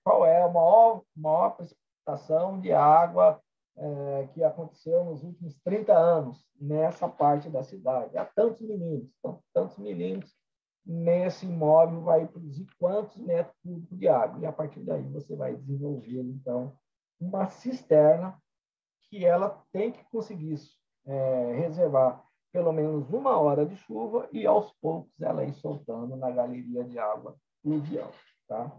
qual é a maior precipitação de água que aconteceu nos últimos 30 anos nessa parte da cidade. Há tantos milímetros nesse imóvel vai produzir quantos metros cúbicos de água. E a partir daí você vai desenvolver, então, uma cisterna que ela tem que conseguir reservar pelo menos 1 hora de chuva e, aos poucos, ela ir soltando na galeria de água pluvial. Tá?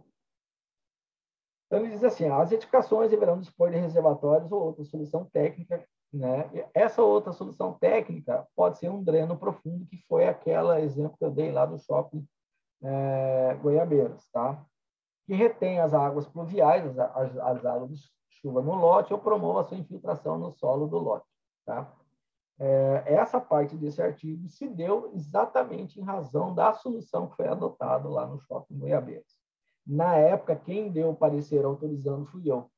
Então, ele diz assim, as edificações deverão dispor de reservatórios ou outra solução técnica, né? Essa outra solução técnica pode ser um dreno profundo, que foi aquele exemplo que eu dei lá do shopping Goiabeiras, tá? que retém as águas pluviais, as águas de chuva no lote, ou promova a sua infiltração no solo do lote. Tá? Essa parte desse artigo se deu exatamente em razão da solução que foi adotada lá no Shopping Goiabeiras. Na época, quem deu o parecer autorizando fui eu.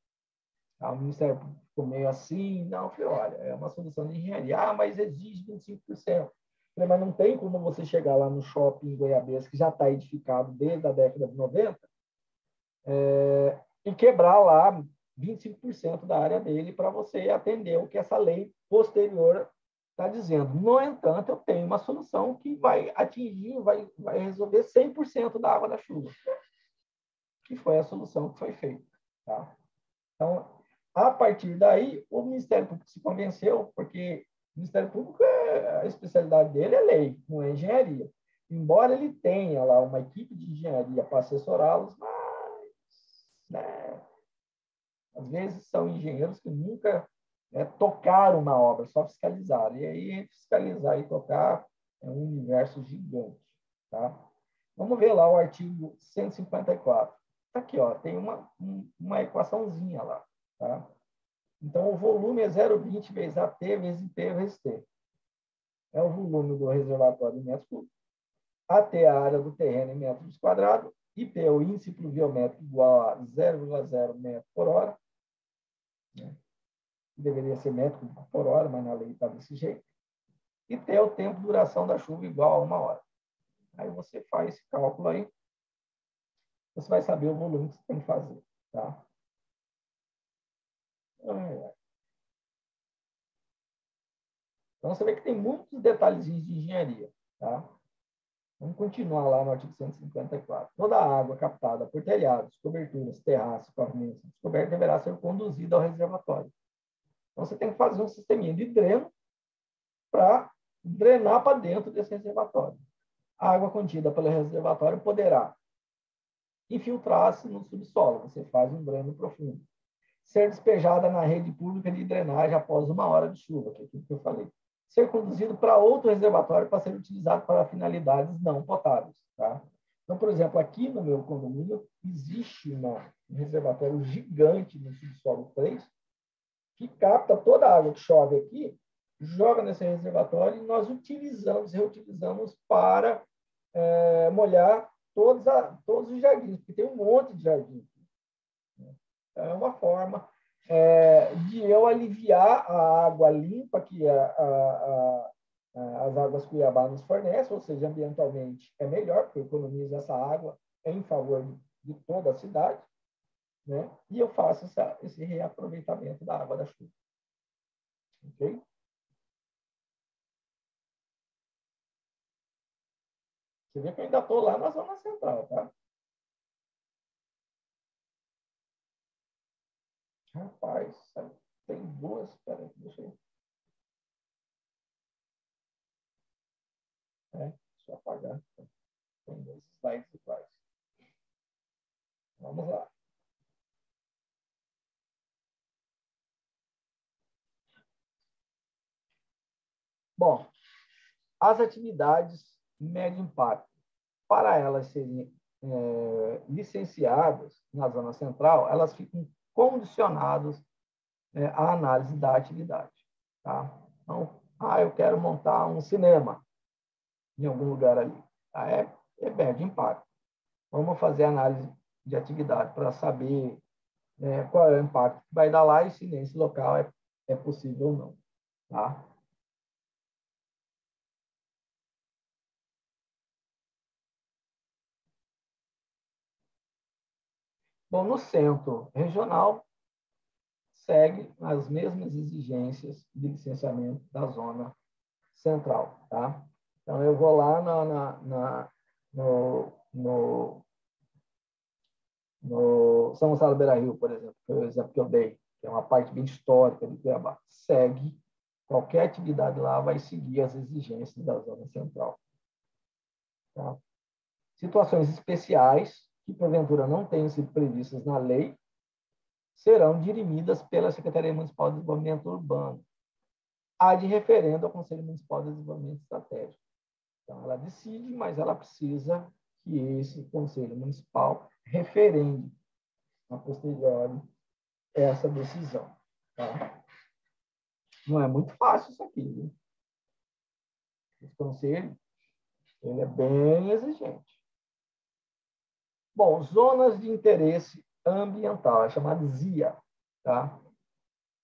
O Ministério Público ficou meio assim, não, eu falei, olha, é uma solução de engenharia, mas exige 25%. Eu falei, mas não tem como você chegar lá no shopping Goiabeiras, que já está edificado desde a década de 90, e quebrar lá 25% da área dele para você atender o que essa lei posterior está dizendo. No entanto, eu tenho uma solução que vai atingir, vai resolver 100% da água da chuva, que foi a solução que foi feita. Tá? Então, a partir daí, o Ministério Público se convenceu, porque o Ministério Público, a especialidade dele é lei, não é engenharia. Embora ele tenha lá uma equipe de engenharia para assessorá-los, mas, né, às vezes são engenheiros que nunca tocaram na obra, só fiscalizaram. E aí, fiscalizar e tocar é um universo gigante. Tá? Vamos ver lá o artigo 154. Está aqui, ó, tem uma equaçãozinha lá. Tá? Então, o volume é 0,20 vezes AT vezes IP vezes T. É o volume do reservatório em metros cúbicos. AT é a área do terreno em metros quadrados. IP é o índice pluviométrico igual a 0,0 metro por hora. Né? Deveria ser metro por hora, mas na lei está desse jeito. E T é o tempo de duração da chuva igual a 1 hora. Aí você faz esse cálculo aí. Você vai saber o volume que você tem que fazer. Tá? Então, você vê que tem muitos detalhezinhos de engenharia. Tá? Vamos continuar lá no artigo 154. Toda a água captada por telhados, coberturas, terraços, pavimentos descobertos deverá ser conduzida ao reservatório. Então, você tem que fazer um sisteminha de dreno para drenar para dentro desse reservatório. A água contida pelo reservatório poderá infiltrar-se no subsolo. Você faz um dreno profundo. Ser despejada na rede pública de drenagem após 1 hora de chuva, que é aquilo que eu falei. Ser conduzido para outro reservatório para ser utilizado para finalidades não potáveis. Tá? Então, por exemplo, aqui no meu condomínio, existe um reservatório gigante no subsolo 3, que capta toda a água que chove aqui, joga nesse reservatório e nós reutilizamos para molhar todos os jardins, porque tem um monte de jardim. É uma forma de eu aliviar a água limpa que as águas Cuiabá nos fornecem, ou seja, ambientalmente é melhor, porque economiza essa água em favor de toda a cidade, né? E eu faço esse reaproveitamento da água da chuva. Ok? Você vê que eu ainda estou lá na zona central, tá? Rapaz, tem duas. Peraí, deixa eu apagar. Tem 2 slides iguais. Vamos lá. Bom, as atividades médio impacto, para elas serem licenciadas na zona central, elas ficam condicionadas à análise da atividade. Tá? Então, eu quero montar um cinema em algum lugar ali. Tá? É médio impacto. Vamos fazer análise de atividade para saber qual é o impacto que vai dar lá e se nesse local é possível ou não. Tá? Bom, no centro regional, segue as mesmas exigências de licenciamento da zona central. Tá? Então, eu vou lá no São Gonçalo Beira-Rio, por exemplo, que é o exemplo que eu dei, que é uma parte bem histórica de Cuiabá. Segue, qualquer atividade lá vai seguir as exigências da zona central. Tá? Situações especiais, que porventura não tenham sido previstas na lei, serão dirimidas pela Secretaria Municipal de Desenvolvimento Urbano, há de referendo ao Conselho Municipal de Desenvolvimento Estratégico. Então, ela decide, mas ela precisa que esse Conselho Municipal referende a posteriori essa decisão. Tá? Não é muito fácil isso aqui, viu? Esse conselho, ele é bem exigente. Bom, zonas de interesse ambiental, é chamado ZIA, tá?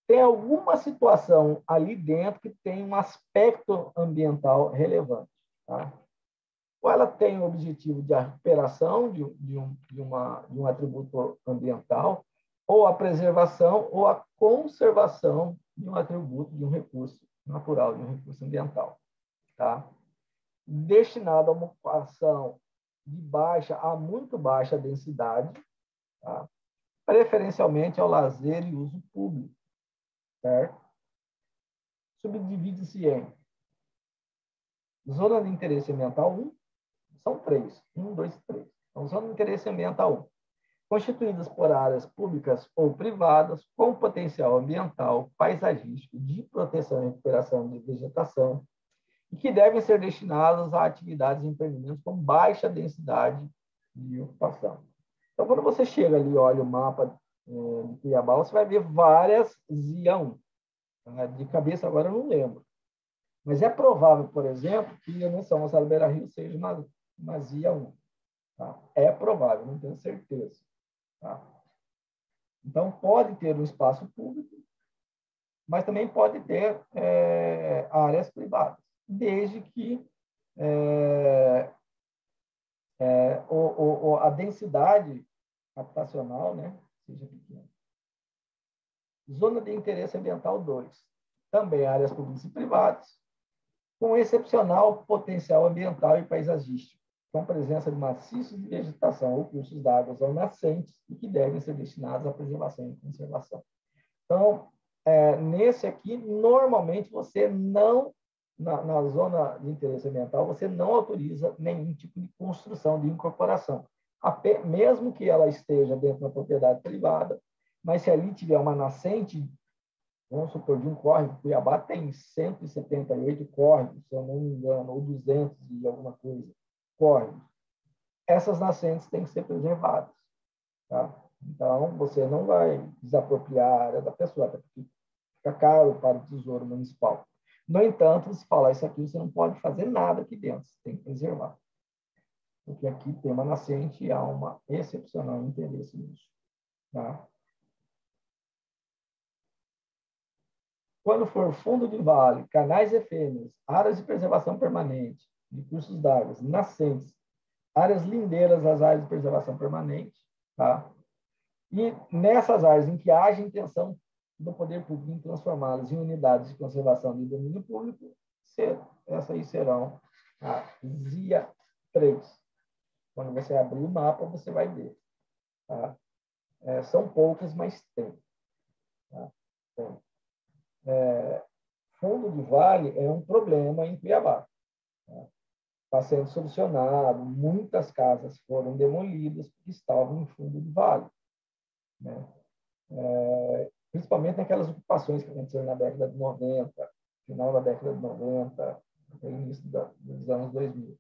Tem alguma situação ali dentro que tem um aspecto ambiental relevante, tá? Ou ela tem o objetivo de a recuperação de um atributo ambiental, ou a preservação ou a conservação de um atributo, de um recurso natural, de um recurso ambiental, tá? Destinado a uma ocupação de baixa a muito baixa densidade, tá? Preferencialmente ao lazer e uso público, certo? Subdivide-se em zona de interesse ambiental 1, são 3, 1, 2, 3. Então, zona de interesse ambiental 1, constituídas por áreas públicas ou privadas com potencial ambiental, paisagístico, de proteção e recuperação de vegetação, e que devem ser destinadas a atividades e empreendimentos com baixa densidade de ocupação. Então, quando você chega ali e olha o mapa de Cuiabá, você vai ver várias ZIA 1. De cabeça agora eu não lembro. Mas é provável, por exemplo, que a São Gonçalo Beira-Rio seja uma ZIA 1. Tá? É provável, não tenho certeza. Tá? Então, pode ter um espaço público, mas também pode ter áreas privadas, desde que a densidade habitacional, né, seja pequena. Zona de interesse ambiental 2. Também áreas públicas e privadas, com excepcional potencial ambiental e paisagístico, com presença de maciços de vegetação ou cursos d'água ou nascentes e que devem ser destinados à preservação e conservação. Então, nesse aqui, normalmente você não, na zona de interesse ambiental, você não autoriza nenhum tipo de construção de incorporação, mesmo que ela esteja dentro da propriedade privada, mas se ali tiver uma nascente, vamos supor, de um córrego, Cuiabá tem 178 córregos, se eu não me engano, ou 200 e alguma coisa, córregos. Essas nascentes têm que ser preservadas. Tá? Então, você não vai desapropriar a área da pessoa, até porque fica caro para o Tesouro Municipal. No entanto, se falar isso aqui, você não pode fazer nada aqui dentro, você tem que preservar. Porque aqui tem uma nascente e há um excepcional interesse nisso. Tá? Quando for fundo de vale, canais efêmeros, áreas de preservação permanente, de cursos d'água, nascentes, áreas lindeiras, as áreas de preservação permanente, tá? E nessas áreas em que haja intenção do poder público em transformá-las em unidades de conservação de domínio público, essas aí serão a ZIA 3. Quando você abrir o mapa, você vai ver. Tá? São poucas, mas tem. Tá? Tem. Fundo de vale é um problema em Cuiabá. Está sendo solucionado, muitas casas foram demolidas porque estavam em fundo de vale. Né? Principalmente naquelas ocupações que aconteceram na década de 90, final da década de 90, início dos anos 2000,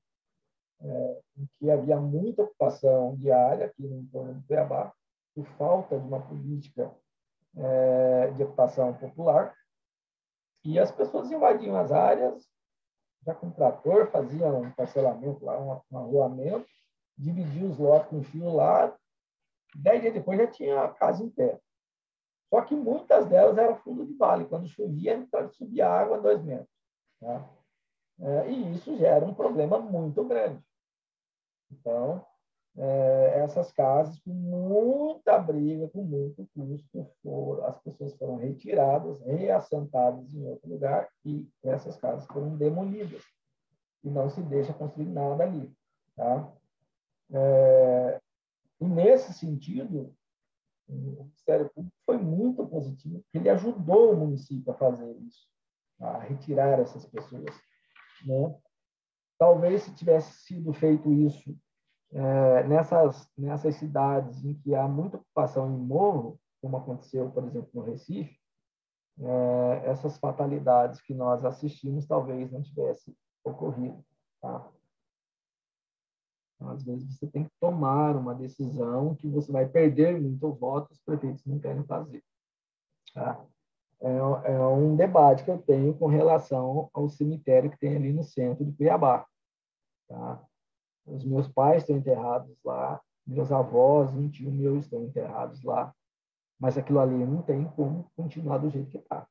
em que havia muita ocupação diária aqui no entorno de Cuiabá, por falta de uma política de ocupação popular, e as pessoas invadiam as áreas, já com trator, faziam um parcelamento lá, um arruamento, dividiam os lotes com fio lá, 10 dias depois já tinha a casa em pé. Só que muitas delas eram fundo de vale. Quando chovia, então subia água a 2 metros. Tá? E isso gera um problema muito grande. Então, essas casas, com muita briga, com muito custo, as pessoas foram retiradas, reassentadas em outro lugar e essas casas foram demolidas. E não se deixa construir nada ali. Tá? E nesse sentido, o Ministério Público foi muito positivo, porque ele ajudou o município a fazer isso, a retirar essas pessoas. Né? Talvez, se tivesse sido feito isso nessas cidades em que há muita ocupação em morro, como aconteceu, por exemplo, no Recife, essas fatalidades que nós assistimos talvez não tivessem ocorrido. Tá? Então, às vezes, você tem que tomar uma decisão que você vai perder muito voto, os prefeitos não querem fazer. Tá? É um debate que eu tenho com relação ao cemitério que tem ali no centro de Cuiabá. Tá? Os meus pais estão enterrados lá, meus avós, um tio meu estão enterrados lá, mas aquilo ali não tem como continuar do jeito que está.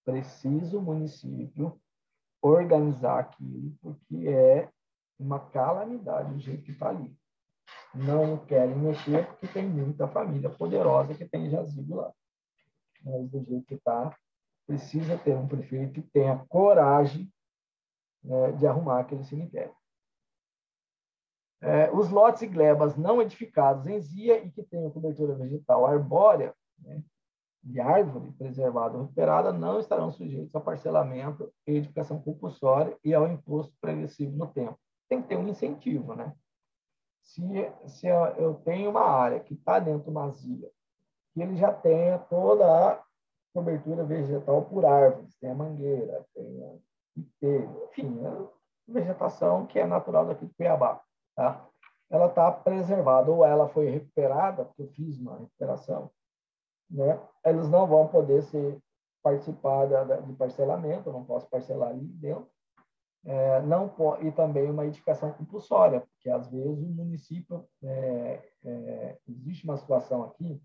Precisa o município organizar aquilo, porque é uma calamidade do jeito que está ali. Não querem mexer porque tem muita família poderosa que tem jazigo lá. Mas do jeito que está, precisa ter um prefeito que tenha coragem, né, de arrumar aquele cemitério. Os lotes e glebas não edificados em zia e que tenham cobertura vegetal arbórea, né, de árvore preservada ou recuperada, não estarão sujeitos a parcelamento e edificação compulsória e ao imposto progressivo no tempo. Tem que ter um incentivo, né? Se eu tenho uma área que está dentro de uma zia, que ele já tenha toda a cobertura vegetal por árvores, tem a mangueira, tem a ipê, enfim, a vegetação que é natural daqui de Cuiabá, tá? Ela está preservada, ou ela foi recuperada, porque eu fiz uma recuperação, né? Eles não vão poder participar de parcelamento, eu não posso parcelar ali dentro, e também uma edificação compulsória, porque às vezes o município, existe uma situação aqui,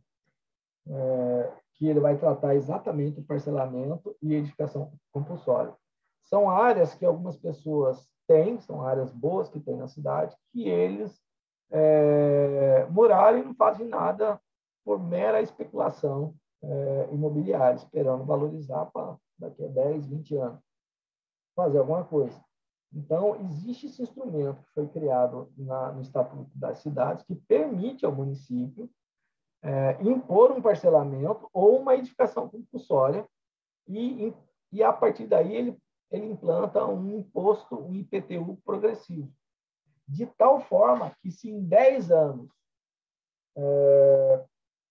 que ele vai tratar exatamente o parcelamento e edificação compulsória. São áreas que algumas pessoas têm, são áreas boas que tem na cidade, que eles muraram e não fazem nada por mera especulação imobiliária, esperando valorizar para daqui a 10, 20 anos, fazer alguma coisa. Então, existe esse instrumento que foi criado no Estatuto das Cidades, que permite ao município impor um parcelamento ou uma edificação compulsória e a partir daí, ele implanta um imposto, um IPTU progressivo. De tal forma que, se em 10 anos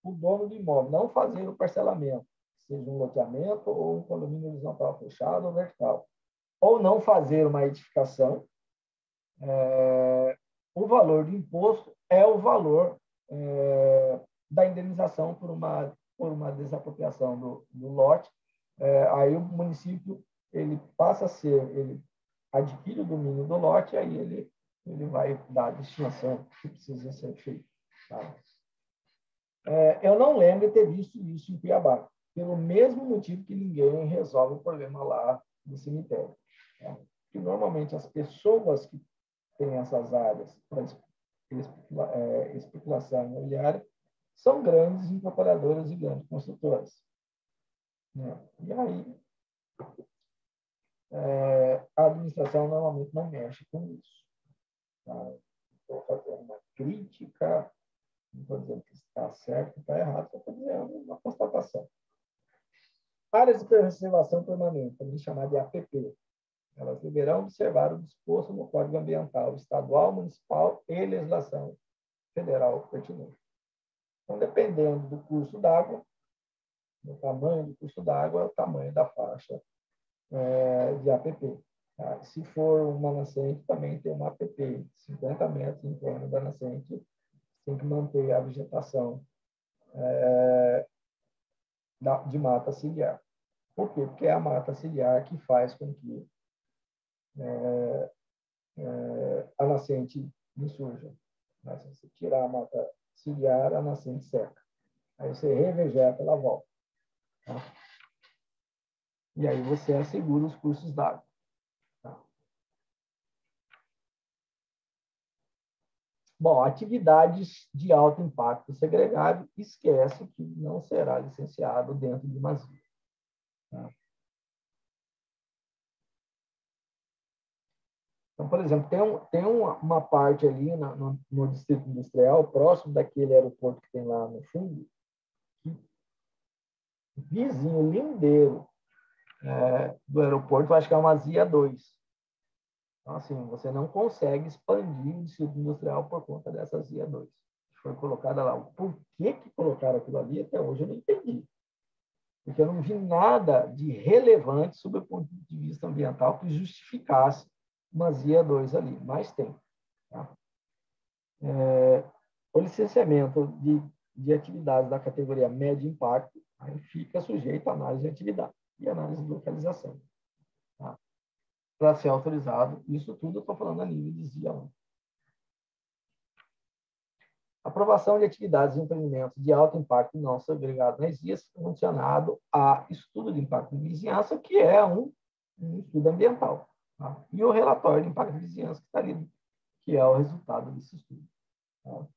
o dono do imóvel não fazer o parcelamento, seja um loteamento ou um condomínio horizontal fechado ou vertical, ou não fazer uma edificação, o valor do imposto é o valor da indenização por uma desapropriação do lote. Aí o município ele passa a ele adquire o domínio do lote, e aí ele vai dar a destinação que precisa ser feita. Tá? Eu não lembro de ter visto isso em Cuiabá, pelo mesmo motivo que ninguém resolve o problema lá do cemitério. Tá? Porque normalmente as pessoas que têm essas áreas para especulação imobiliária são grandes incorporadoras e grandes construtoras. Né? E aí, a administração normalmente não mexe com isso. Tá? Estou fazendo uma crítica, não estou dizendo que está certo, está errado, estou dizendo uma constatação. Áreas de preservação permanente, também chamada de APP, elas deverão observar o disposto no Código Ambiental estadual, municipal e legislação federal pertinente. Então, dependendo do curso d'água, do tamanho do curso d'água, é o tamanho da faixa de APP. Tá? Se for uma nascente, também tem uma APP, 50 metros em torno da nascente, tem que manter a vegetação de mata ciliar. Por quê? Porque é a mata ciliar que faz com que a nascente insurja. Mas se você tirar a mata ciliar, a nascente seca. Aí você revegeta, ela volta. Tá? E aí você assegura os cursos d'água. Tá? Bom, atividades de alto impacto segregado, esquece que não será licenciado dentro de uma zia. Tá? Então, por exemplo, tem uma parte ali no Distrito Industrial, próximo daquele aeroporto que tem lá no fundo, que vizinho, lindeiro do aeroporto, acho que é uma ZIA 2. Então, assim, você não consegue expandir o Distrito Industrial por conta dessa ZIA 2. Foi colocada lá. Por que colocaram aquilo ali, até hoje eu não entendi. Porque eu não vi nada de relevante sob o ponto de vista ambiental que justificasse uma ZIA 2 ali, mas tem. Tá? O licenciamento de atividades da categoria médio impacto aí fica sujeito à análise de atividade e análise de localização. Tá? Para ser autorizado, isso tudo eu estou falando a nível de ZIA 1. Aprovação de atividades e empreendimentos de alto impacto não segregado nas IAs, condicionado a estudo de impacto de vizinhança, que é um estudo ambiental. Tá? E o relatório de impacto de vizinhança, que está ali, que é o resultado desse estudo. Tá?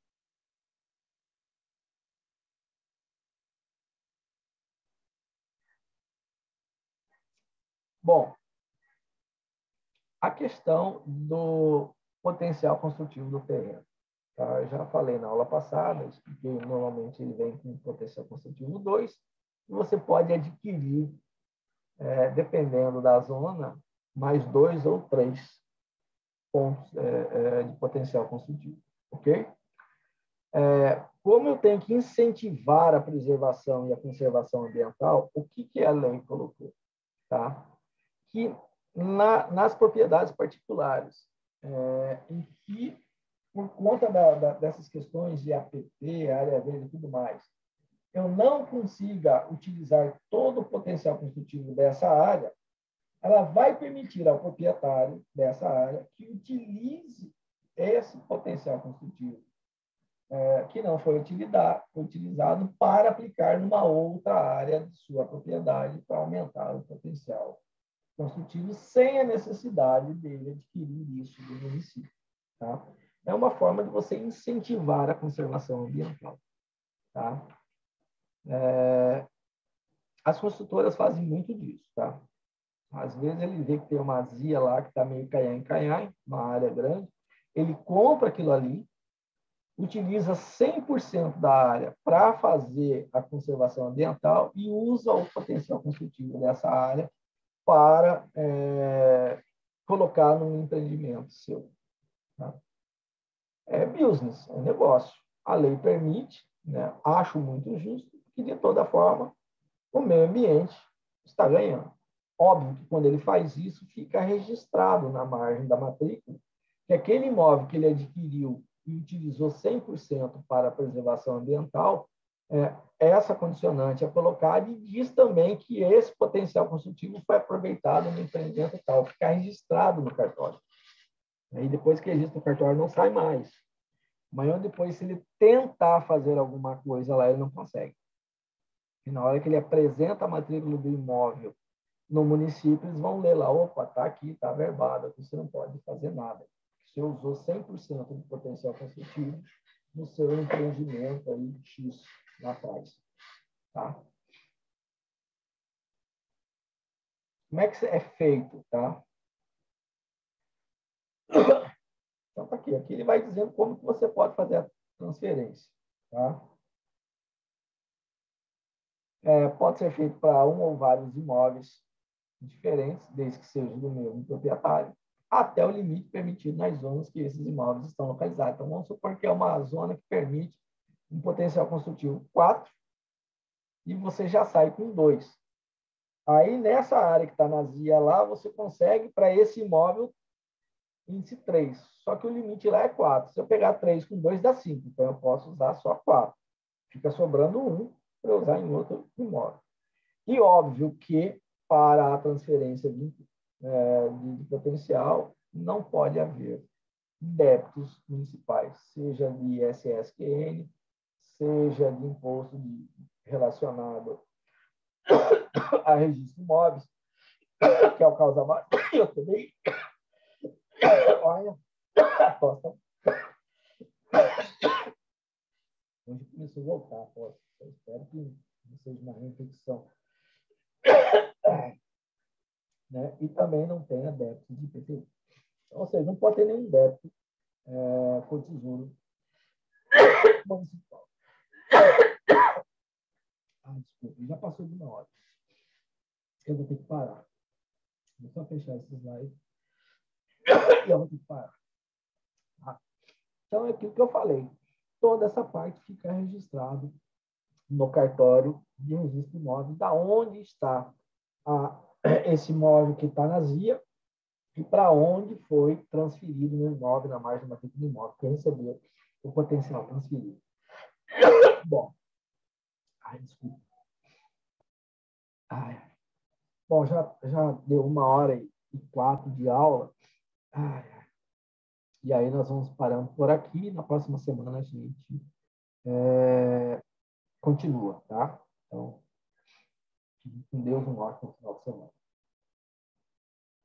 Bom, a questão do potencial construtivo do terreno. Tá? Eu já falei na aula passada, expliquei, normalmente ele vem com potencial construtivo 2, e você pode adquirir, dependendo da zona, mais 2 ou 3 pontos de potencial construtivo. Ok? Como eu tenho que incentivar a preservação e a conservação ambiental, o que a lei colocou? Tá? Que nas propriedades particulares, em que, por conta dessas questões de APP, área verde e tudo mais, eu não consiga utilizar todo o potencial construtivo dessa área, ela vai permitir ao proprietário dessa área que utilize esse potencial construtivo que não foi utilizado para aplicar numa outra área de sua propriedade para aumentar o potencial construtivo sem a necessidade dele adquirir isso do município. Tá? É uma forma de você incentivar a conservação ambiental. Tá? As construtoras fazem muito disso. Tá? Às vezes ele vê que tem uma ZIA lá que está meio canhão, uma área grande, ele compra aquilo ali, utiliza 100% da área para fazer a conservação ambiental e usa o potencial construtivo dessa área para colocar num empreendimento seu. Tá? É business, é negócio. A lei permite, né? Acho muito justo, que de toda forma o meio ambiente está ganhando. Óbvio que quando ele faz isso, fica registrado na margem da matrícula que aquele imóvel que ele adquiriu e utilizou 100% para a preservação ambiental, essa condicionante é colocada e diz também que esse potencial construtivo foi aproveitado no empreendimento tal, fica registrado no cartório. Aí depois que registra no cartório não sai mais. Amanhã depois, se ele tentar fazer alguma coisa lá, ele não consegue. E na hora que ele apresenta a matrícula do imóvel no município, eles vão ler lá, opa, está aqui, está averbado, aqui você não pode fazer nada. Você usou 100% do potencial construtivo no seu empreendimento aí, X, lá atrás. Tá? Como é que é feito? Tá? Então, tá aqui. Aqui ele vai dizendo como que você pode fazer a transferência. Tá? Pode ser feito para um ou vários imóveis diferentes, desde que seja do mesmo proprietário, até o limite permitido nas zonas que esses imóveis estão localizados. Então, vamos supor que é uma zona que permite um potencial construtivo 4 e você já sai com 2. Aí, nessa área que está na ZIA lá, você consegue, para esse imóvel, índice 3. Só que o limite lá é 4. Se eu pegar 3 com 2, dá 5. Então, eu posso usar só 4. Fica sobrando 1 para usar em outro imóvel. E óbvio que, para a transferência de potencial, não pode haver débitos municipais, seja de ISSQN, seja de imposto relacionado a registro de imóveis, que é o causa mais. Eu também. Olha, tosse. Hoje começou a voltar a tosse. Eu espero que não seja uma reinfecção. Né? E também não tenha débito de IPTU. Ou seja, não pode ter nenhum débito com o Tesouro Municipal. Desculpa, já passou de 1 hora. Eu vou ter que parar. Vou só fechar esse slide. E eu vou ter que parar. Tá? Então, é aquilo que eu falei. Toda essa parte fica registrado no cartório de registro de imóvel, da onde está esse imóvel que está na ZIA e para onde foi transferido no imóvel, na margem da matrícula do imóvel que recebeu o potencial transferido. Bom, desculpa. Bom, já deu 1h04 de aula. E aí nós vamos parando por aqui. Na próxima semana a gente continua, tá? Então, com Deus, um ótimo final de semana.